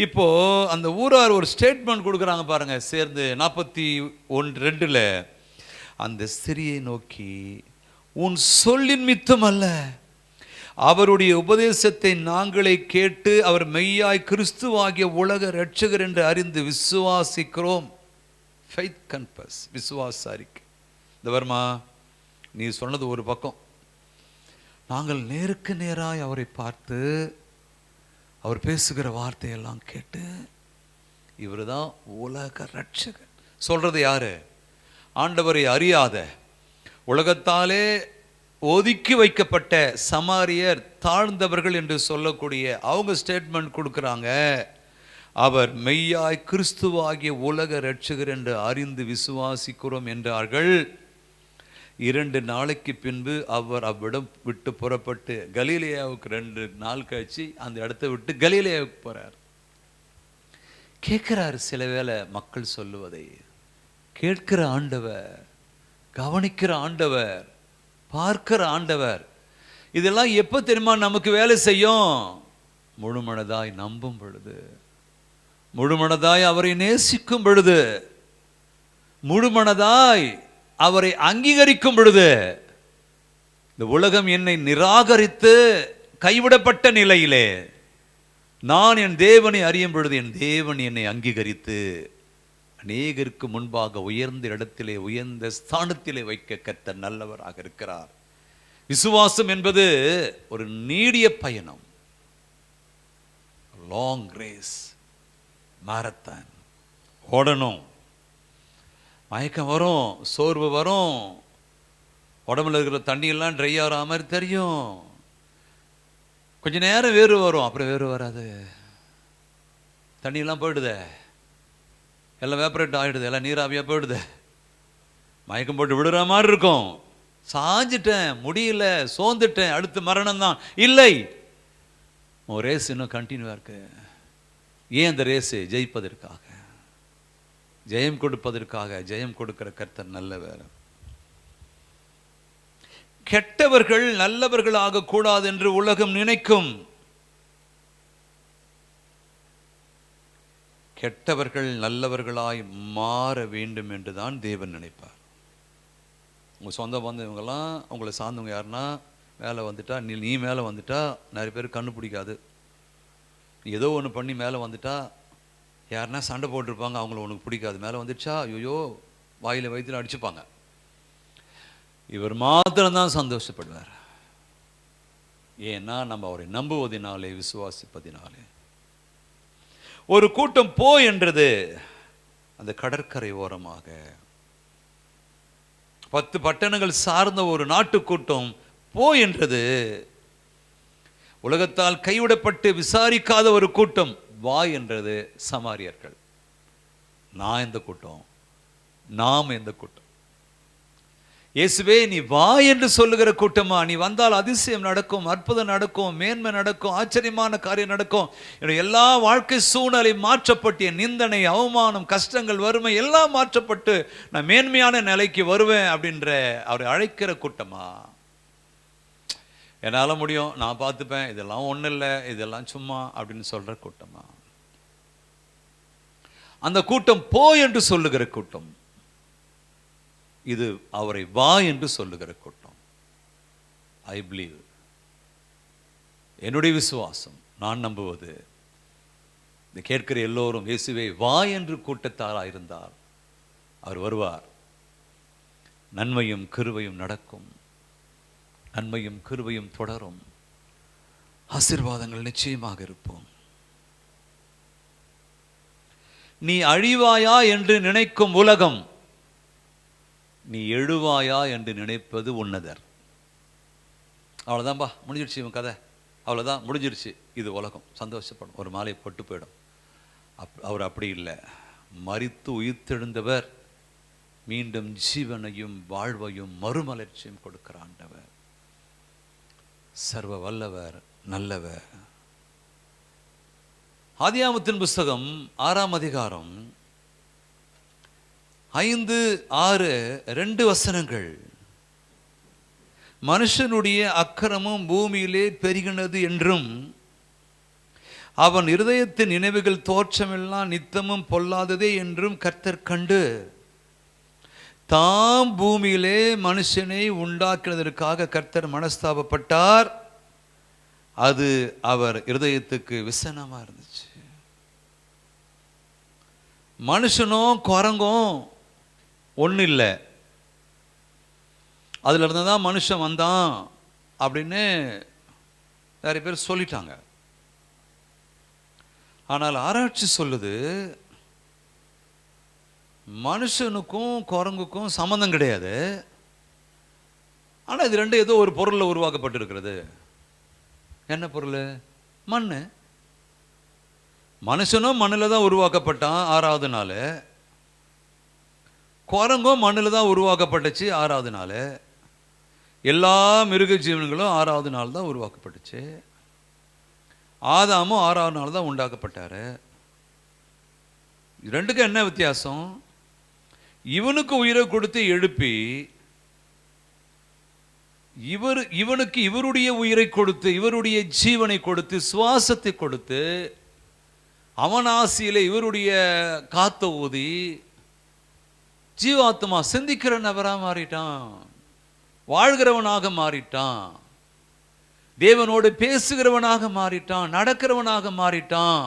இப்போ அந்த ஊரார் ஒரு ஸ்டேட்மெண்ட் கொடுக்குறாங்க பாருங்க, சேர்ந்து 41:2 அந்த ஸ்திரியை நோக்கி, உன் சொல்லின் மித்தம் அல்ல, அவருடைய உபதேசத்தை நாங்களே கேட்டு அவர் மெய்யாய் கிறிஸ்துவாகிய உலக இரட்சகர் என்று அறிந்து விசுவாசிக்கிறோம். ஃபெய்த் கன்ஃபஸ், விசுவாசாரிக்கு. இந்த வருமா, நீ சொன்னது ஒரு பக்கம். நாங்கள் நேருக்கு நேராய் அவரை பார்த்து அவர் பேசுகிற வார்த்தையெல்லாம் கேட்டு, இவர் தான் உலக இரட்சகர். சொல்றது யாரு? ஆண்டவரை அறியாத, உலகத்தாலே ஒதுக்கி வைக்கப்பட்ட சமாரியர், தாழ்ந்தவர்கள் என்று சொல்லக்கூடிய அவங்க ஸ்டேட்மெண்ட் கொடுக்குறாங்க. அவர் மெய்யாய் கிறிஸ்துவாகிய உலக இரட்சகர் என்று அறிந்து விசுவாசிக்கிறோம் என்றார்கள். 2 நாளைக்கு பின்பு அவர் அவ்விடம் விட்டு புறப்பட்டு கலிலேயாவுக்கு 2 நாள் கழிச்சு அந்த இடத்தை விட்டு கலிலேயாவுக்கு போறார். கேட்கிறார், சில வேளை மக்கள் சொல்லுவதை கேட்கிற ஆண்டவர், கவனிக்கிற ஆண்டவர், பார்க்கிற ஆண்டவர். இதெல்லாம் எப்போ தெரியுமா நமக்கு வேலை செய்யும்? முழுமனதாய் நம்பும் பொழுது, முழுமனதாய் அவரை நேசிக்கும் பொழுது, முழுமனதாய் அவரை அங்கீகரிக்கும் பொழுது. இந்த உலகம் என்னை நிராகரித்து கைவிடப்பட்ட நிலையிலே நான் என் தேவனை அறியும் பொழுது என் தேவன் என்னை அங்கீகரித்து அநேகருக்கு முன்பாக உயர்ந்த இடத்திலே, உயர்ந்த ஸ்தானத்திலே வைக்க கர்த்தர் நல்லவராக இருக்கிறார். விசுவாசம் என்பது ஒரு நீடிய பயணம், லாங் ரேஸ், மாரத்தான். ஓடணும், மயக்கம் வரும், சோர்வு வரும், உடம்புல இருக்கிற தண்ணியெல்லாம் ட்ரை ஆகிற மாதிரி தெரியும். கொஞ்ச நேரம் வேறு வரும், அப்புறம் வேறு வராது. தண்ணியெல்லாம் போயிடுதே, எல்லாம் வேப்பரேட் ஆகிடுது, எல்லாம் நீராவியாக போயிடுது. மயக்கம் போட்டு விடுற மாதிரி இருக்கும். சாஞ்சிட்டேன், முடியல, சோர்ந்துட்டேன், அடுத்து மரணம் தான். இல்லை, உன் ரேஸ் இன்னும் கண்டினியூவாக இருக்கு. ஏன் அந்த ரேஸு? ஜெயிப்பதற்காக, ஜெயம் கொடுப்பதற்காக. ஜெயம் கொடுக்கிற கர்த்தர் நல்லவர். கெட்டவர்கள் நல்லவர்களாக கூடாது என்று உலகம் நினைக்கும். கெட்டவர்கள் நல்லவர்களாய் மாற வேண்டும் என்று தான் தேவன் நினைப்பார். உங்கள் சொந்த பந்தம் இவங்கெல்லாம் உங்களை சார்ந்தவங்க யாருன்னா மேலே வந்துட்டா, நீ மேலே வந்துட்டா நிறைய பேர் கண்ணு பிடிக்காது. ஏதோ ஒன்று பண்ணி மேலே வந்துட்டா, யாருன்னா சண்டை போட்டிருப்பாங்க, அவங்கள உனக்கு பிடிக்காது. மேலே வந்துடுச்சா ஐயோ வாயில் வயிற்றுல அடிச்சுப்பாங்க. இவர் மாத்திரம்தான் சந்தோஷப்படுவார். ஏன்னா நம்ம அவரை நம்புவதினாலே, விசுவாசிப்பதினாலே. ஒரு கூட்டம் போ என்றது அந்த கடற்கரை ஓரமாக 10 பட்டணங்கள் சார்ந்த ஒரு நாட்டு கூட்டம் போ என்றது. உலகத்தால் கைவிடப்பட்டு விசாரிக்காத ஒரு கூட்டம் வா என்றது சமாரியர்கள். நான் எந்த கூட்டம்? நாம் எந்த கூட்டம்? இயேசுவே நீ வா என்று சொல்லுகிற கூட்டமா? நீ வந்தால் அதிசயம் நடக்கும், அற்புதம் நடக்கும், மேன்மை நடக்கும், ஆச்சரியமான காரியம் நடக்கும். என்னுடைய எல்லா வாழ்க்கை சூழ்நிலை மாற்றப்பட்டு, என் நிந்தனை, அவமானம், கஷ்டங்கள், வறுமை எல்லாம் மாற்றப்பட்டு நான் மேன்மையான நிலைக்கு வருவேன் அப்படின்ற அவரை அழைக்கிற கூட்டமா? என்னால் முடியும், நான் பார்த்துப்பேன், இதெல்லாம் ஒன்றும் இல்லை, இதெல்லாம் சும்மா அப்படின்னு சொல்கிற கூட்டமா? அந்த கூட்டம் போ என்று சொல்லுகிற கூட்டம். இது அவரை வா என்று சொல்லுகிற கூட்டம். ஐ பிலீவ், என்னுடைய விசுவாசம், நான் நம்புவது, இந்த கேட்கிற எல்லோரும் இயேசுவே வா என்று கூட்டத்தாராக இருந்தால் அவர் வருவார். நன்மையும் கிருபையும் நடக்கும், நன்மையும் கிருபையும் தொடரும், ஆசீர்வாதங்கள் நிச்சயமாக இருப்போம். நீ அழிவாயா என்று நினைக்கும் உலகம், நீ எழுவாயா என்று நினைப்பது உன்னதர். அவ்வளோதான்பா, முடிஞ்சிருச்சு இவன் கதை, அவ்வளோதான் முடிஞ்சிருச்சு. இது உலகம், சந்தோஷப்படும், ஒரு மாலை போட்டு போயிடும். அவர் அப்படி இல்லை. மரித்து உயிர்த்தெழுந்தவர், மீண்டும் ஜீவனையும் வாழ்வையும் மறுமலர்ச்சியும் கொடுக்கிற ஆண்டவர், சர்வ வல்லவர், நல்லவர். ஆதியாகமத்தின் புஸ்தகம் 6ஆம் அதிகாரம் 5, 6, 2 வசனங்கள். மனுஷனுடைய அக்கிரமம் பூமியிலே பெருகினது என்றும் அவன் இருதயத்தின் நினைவுகள் தோற்றமெல்லாம் நித்தமும் பொல்லாததே என்றும் கர்த்தர் கண்டு தாம் பூமியிலே மனுஷனை உண்டாக்கினதற்காக கர்த்தர் மனஸ்தாபப்பட்டார். அது அவர் இருதயத்துக்கு விசனமா இருந்துச்சு. மனுஷனும் குரங்கும் ஒன்றும் இல்லை, அதுல இருந்து தான் மனுஷன் வந்தான் அப்படின்னு நிறைய பேர் சொல்லிட்டாங்க. ஆனால் ஆராய்ச்சி சொல்லுது, மனுஷனுக்கும் குரங்குக்கும் சம்பந்தம் கிடையாது. ஆனால் இது ரெண்டு ஏதோ ஒரு பொருளில் உருவாக்கப்பட்டிருக்கிறது. என்ன பொருள்? மண். மனுஷனும் மண்ணில் தான் உருவாக்கப்பட்டான் 6வது நாள், குரங்கும் மண்ணில் தான் உருவாக்கப்பட்டுச்சு 6வது நாள், எல்லா மிருக ஜீவன்களும் 6வது நாள் தான் உருவாக்கப்பட்டுச்சு. ஆதாமும் 6வது நாள் தான் உண்டாக்கப்பட்டாரு. ரெண்டுக்கும் என்ன வித்தியாசம்? இவனுக்கு உயிரை கொடுத்து எழுப்பி, இவனுக்கு இவருடைய உயிரை கொடுத்து, இவருடைய ஜீவனை கொடுத்து, சுவாசத்தை கொடுத்து, அவன் ஆசியில இவருடைய காத்த ஊதி ஜீவாத்மா சிந்திக்கிற நபராக மாறிட்டான், வாழ்கிறவனாக மாறிட்டான், தேவனோடு பேசுகிறவனாக மாறிட்டான், நடக்கிறவனாக மாறிட்டான்.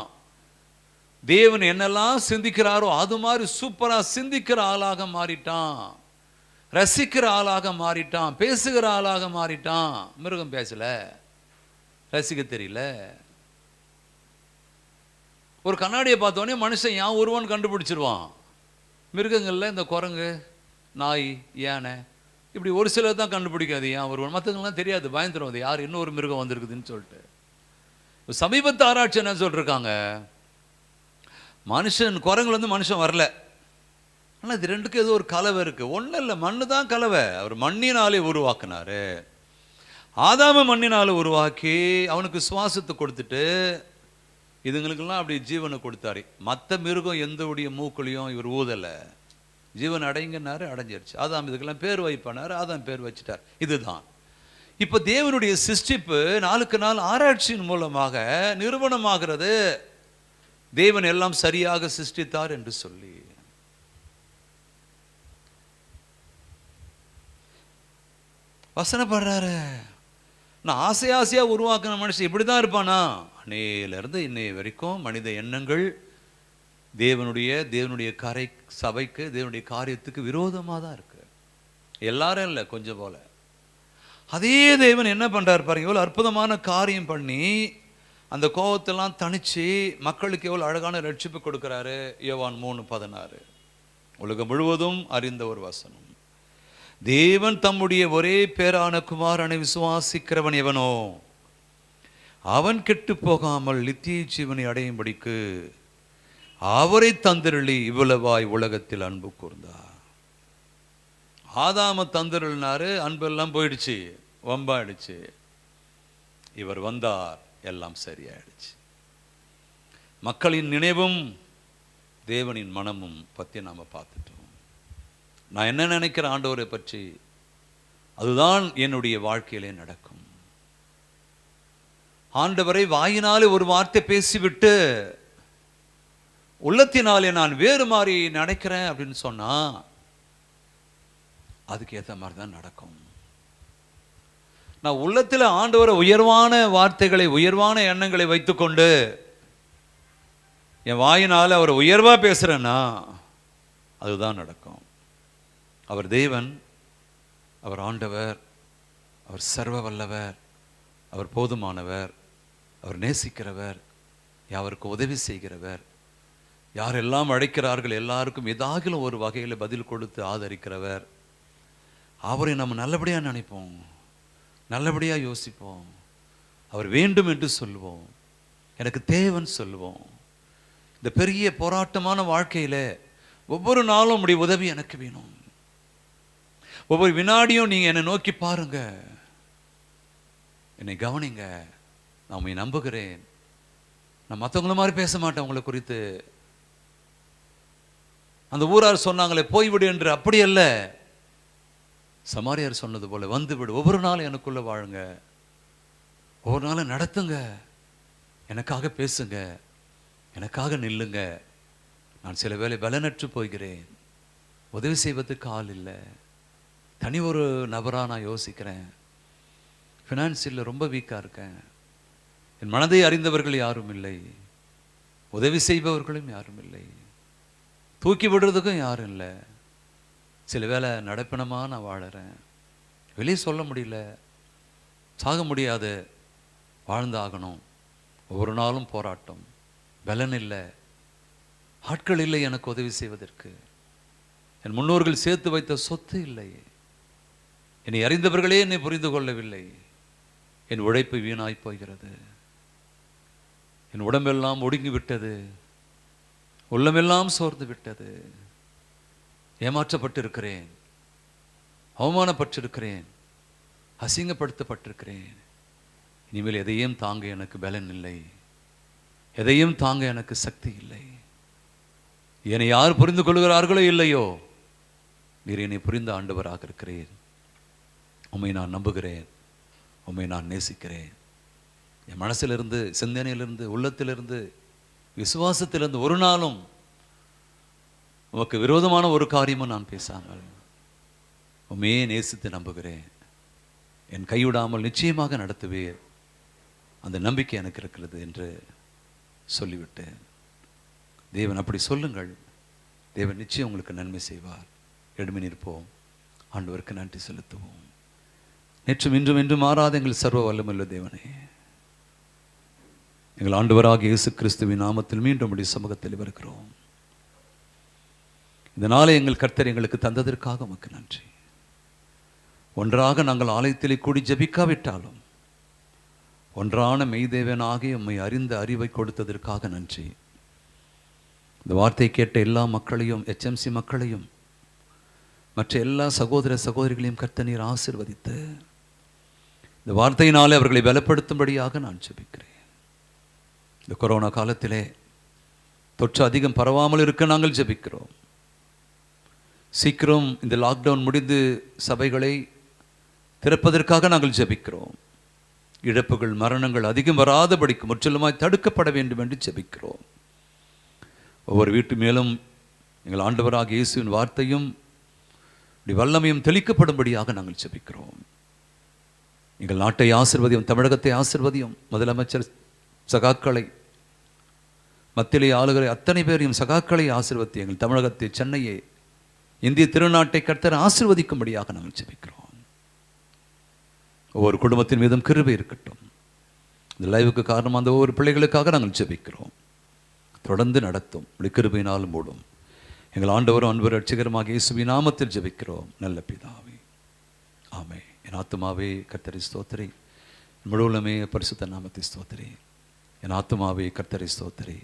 தேவன் என்னெல்லாம் சிந்திக்கிறாரோ அது மாதிரி சூப்பரா சிந்திக்கிற ஆளாக மாறிட்டான், ரசிக்கிற ஆளாக மாறிட்டான், பேசுகிற ஆளாக மாறிட்டான். மிருகம் பேசல, ரசிக்க தெரியல. ஒரு கண்ணாடியை பார்த்தோன்னே மனுஷன் யான் ஒருவன் கண்டுபிடிச்சிருவான். மிருகங்கள்ல இந்த குரங்கு, நாய், யானை இப்படி ஒரு சிலர் தான் கண்டுபிடிக்காது ஏன் ஒருவன், மற்றவங்களாம் தெரியாது, பயந்துடும் அது யார், இன்னொரு மிருகம் வந்திருக்குதுன்னு சொல்லிட்டு. சமீபத்து ஆராய்ச்சி என்ன சொல்லிருக்காங்க, மனுஷன் குரங்குல மனுஷன் வரல, ஆனால் இது ரெண்டுக்கும் ஏதோ ஒரு கலவை இருக்கு. ஒன்றும் இல்லை, மண்ணு தான் கலவை. அவர் மண்ணினாலே உருவாக்குனாரு. ஆதாம மண்ணினால உருவாக்கி அவனுக்கு சுவாசத்தை கொடுத்துட்டு இதுங்களுக்கெல்லாம் அப்படி ஜீவனை கொடுத்தாரு. மற்ற மிருகம் எந்த உடைய மூக்குலையும் இவர் ஊதலை, ஜீவன் அடைங்கன்னாரு, அடைஞ்சிருச்சு. ஆதாம் இதுக்கெல்லாம் பேர் வைப்பானாரு, ஆதாம் பேர் வச்சுட்டார். இதுதான் இப்போ தேவனுடைய சிருஷ்டிப்பு நாளுக்கு நாள் ஆராய்ச்சியின் மூலமாக நிறுவனமாகிறது. தேவன் எல்லாம் சரியாக சிருஷ்டித்தார் என்று சொல்லி வசனப்படுறாரு. நான் ஆசையா உருவாக்கின மனுஷன் இப்படிதான் இருப்பானா? அன்னையிலிருந்து இன்னைய வரைக்கும் மனித எண்ணங்கள் தேவனுடைய கரை சபைக்கு, தேவனுடைய காரியத்துக்கு விரோதமாக தான் இருக்கு. எல்லாரும் இல்லை, கொஞ்சம் போல. அதே தேவன் என்ன பண்றாரு பாருங்க, எவ்வளவு அற்புதமான காரியம் பண்ணி அந்த கோபத்தெல்லாம் தணிச்சு மக்களுக்கு எவ்வளவு அழகான ரட்சிப்பு கொடுக்கிறாரு. யோவான் 3:16 உலகம் முழுவதும் அறிந்த ஒரு வசனம். தேவன் தம்முடைய ஒரே பேரான குமாரனை விசுவாசிக்கிறவன் எவனோ அவன் கெட்டு போகாமல் நித்திய ஜீவனை அடையும்படிக்கு அவரை தந்திரளி இவ்வளவாய் உலகத்தில் அன்பு கூர்ந்தார். ஆதாம தந்திரளினாரு, அன்பெல்லாம் போயிடுச்சு, வம்பாயிடுச்சு. இவர் வந்தார், எல்லாம் சரியாயிடுச்சு. மக்களின் நினைவும் தேவனின் மனமும் பற்றி நாம் பார்த்துட்டோம். நான் என்ன நினைக்கிற ஆண்டவரை பற்றி, அதுதான் என்னுடைய வாழ்க்கையிலே நடக்கும். ஆண்டவரை வாயினாலே ஒரு வார்த்தை பேசிவிட்டு உள்ளத்தினாலே நான் வேறு மாதிரி நினைக்கிறேன் அப்படின்னு சொன்னா அதுக்கு ஏற்ற மாதிரி தான் நடக்கும். நான் உள்ளத்தில் ஆண்டவரை உயர்வான வார்த்தைகளை, உயர்வான எண்ணங்களை வைத்துக்கொண்டு என் வாயினால் அவர் உயர்வா பேசுறேன்னா அதுதான் நடக்கும். அவர் தேவன், அவர் ஆண்டவர், அவர் சர்வ வல்லவர், அவர் போதுமானவர், அவர் நேசிக்கிறவர், யாருக்கு உதவி செய்கிறவர், யாரெல்லாம் அழைக்கிறார்கள் எல்லாருக்கும் ஏதாகிலும் ஒரு வகையில் பதில் கொடுத்து ஆதரிக்கிறவர். அவரை நம்ம நல்லபடியாக நினைப்போம், நல்லபடியாக யோசிப்போம், அவர் வேண்டும் என்று சொல்லுவோம், எனக்கு தேவன் சொல்லுவோம். இந்த பெரிய போராட்டமான வாழ்க்கையில் ஒவ்வொரு நாளும் உடைய உதவி எனக்கு வேணும். ஒவ்வொரு வினாடியும் நீங்கள் என்னை நோக்கி பாருங்க, என்னை கவனிங்க, நான் உண்மை நம்புகிறேன். நான் மற்றவங்கள மாதிரி பேச மாட்டேன் உங்களை குறித்து. அந்த ஊரார் சொன்னாங்களே போய்விடு என்று, அப்படி அல்ல. சமாரியார் சொன்னது போல வந்து விடு, ஒவ்வொரு நாளும் எனக்குள்ள வாழுங்க, ஒவ்வொரு நாளும் நடத்துங்க, எனக்காக பேசுங்க, எனக்காக நில்லுங்க. நான் சில வேளை பலனற்று போகிறேன், உதவி செய்வதற்கு ஆள் இல்லை, தனி ஒரு நபராக நான் யோசிக்கிறேன், ஃபினான்சியலில் ரொம்ப வீக்காக இருக்கேன், என் மனதை அறிந்தவர்கள் யாரும் இல்லை, உதவி செய்பவர்களும் யாரும் இல்லை, தூக்கி விடுறதுக்கும் யாரும் இல்லை. சில வேளை நடப்பினமாக நான் வாழறேன், வெளியே சொல்ல முடியல, சாக முடியாது, வாழ்ந்தாகணும், ஒவ்வொரு நாளும் போராட்டம், பலன் இல்லை, ஆட்கள் இல்லை எனக்கு உதவி செய்வதற்கு, என் முன்னோர்கள் சேர்த்து வைத்த சொத்து இல்லை, என்னை அறிந்தவர்களே என்னை புரிந்து கொள்ளவில்லை, என் உழைப்பு வீணாய் போகிறது, என் உடம்பெல்லாம் ஒடுங்கி விட்டது, உள்ளமெல்லாம் சோர்ந்து விட்டது, ஏமாற்றப்பட்டிருக்கிறேன், அவமானப்பட்டிருக்கிறேன், அசிங்கப்படுத்தப்பட்டிருக்கிறேன், இனிமேல் எதையும் தாங்க எனக்கு பலன் இல்லை, எதையும் தாங்க எனக்கு சக்தி இல்லை. என்னை யார் புரிந்து கொள்கிறார்களோ இல்லையோ, நீர் என்னை புரிந்த ஆண்டவராக இருக்கிறேன். உம்மை நான் நம்புகிறேன், உம்மை நான் நேசிக்கிறேன். என் மனசிலிருந்து, சிந்தனையிலிருந்து, உள்ளத்திலிருந்து, விசுவாசத்திலிருந்து ஒரு நாளும் உமக்கு விரோதமான ஒரு காரியமும் நான் பேசாமல் உம்மையே நேசித்து நம்புகிறேன். என் கைவிடாமல் நிச்சயமாக நடத்துவேன், அந்த நம்பிக்கை எனக்கு இருக்கிறது என்று சொல்லிவிட்டேன். தேவன் அப்படி சொல்லுங்கள், தேவன் நிச்சயம் உங்களுக்கு நன்மை செய்வார். எழுமி நிற்போம், ஆண்டவருக்கு நன்றி செலுத்துவோம். நேற்றும் இன்றும் என்றும் மாறாத எங்கள் சர்வ வல்லமையுள்ள தேவனே, எங்கள் ஆண்டவராகிய இயேசு கிறிஸ்துவின் நாமத்தில் மீண்டும் உம்முடைய சமூகத்தில் வருகிறோம். இந்த நாளை எங்கள் கர்த்தர் எங்களுக்கு தந்ததற்காக உமக்கு நன்றி. ஒன்றாக நாங்கள் ஆலயத்திலே கூடி ஜெபிக்காவிட்டாலும் ஒன்றான மெய்தேவனாகிய உம்மை அறிந்த அறிவை கொடுத்ததற்காக நன்றி. இந்த வார்த்தை கேட்ட எல்லா மக்களையும், HMC மக்களையும், மற்ற எல்லா சகோதர சகோதரிகளையும் கர்த்தர் நீர் ஆசீர்வதித்து இந்த வார்த்தையினாலே அவர்களை பலப்படுத்தும்படியாக நான் ஜெபிக்கிறேன். இந்த கொரோனா காலத்திலே தொற்று அதிகம் பரவாமல் இருக்க நாங்கள் ஜெபிக்கிறோம். சீக்கிரம் இந்த லாக்டவுன் முடிந்து சபைகளை திறப்பதற்காக நாங்கள் ஜெபிக்கிறோம். இழப்புகள், மரணங்கள் அதிகம் வராதபடிக்கு முற்றிலுமாய் தடுக்கப்பட வேண்டும் என்று ஜெபிக்கிறோம். ஒவ்வொரு வீட்டு மேலும் எங்கள் ஆண்டவராகிய இயேசுவின் வார்த்தையும் வல்லமையும் தெளிக்கப்படும்படியாக நாங்கள் ஜெபிக்கிறோம். எங்கள் நாட்டை ஆசீர்வதியும், தமிழகத்தை ஆசீர்வதியும், முதலமைச்சர் சகாக்களை, மத்தியிலே ஆளுகிற அத்தனை பேரையும் சகாக்களை ஆசீர்வதி எங்கள் தமிழகத்தை, சென்னையை, இந்திய திருநாட்டை கர்த்தர் ஆசீர்வதிக்கும்படியாக நாங்கள் ஜெபிக்கிறோம். ஒவ்வொரு குடும்பத்தின் மீதும் கிருபை இருக்கட்டும். இந்த லைவுக்கு காரணம் அந்த ஒவ்வொரு பிள்ளைகளுக்காக நாங்கள் ஜெபிக்கிறோம். தொடர்ந்து நடத்தும், கிருபையினாலும் மூடும். எங்கள் ஆண்டவரும் அன்பு ரட்சகருமாக இயேசுவின் நாமத்தில் ஜெபிக்கிறோம் நல்ல பிதாவே, ஆமே. என் ஆத்துமாவே கர்த்தரை ஸ்தோத்திரி, முழுவலுமே பரிசுத்த நாமத்தை ஸ்தோத்திரி. என் ஆத்துமாவே கர்த்தரை ஸ்தோத்திரி,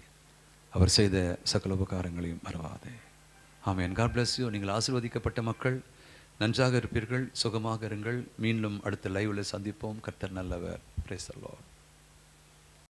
அவர் செய்த சகல உபகாரங்களையும் மறவாதே. ஆமென். God bless you. நீங்கள் ஆசீர்வதிக்கப்பட்ட மக்கள், நன்றாக இருப்பீர்கள், சுகமாக இருங்கள். மீண்டும் அடுத்த லைவில் சந்திப்போம். கர்த்தர் நல்லவர். Praise the Lord.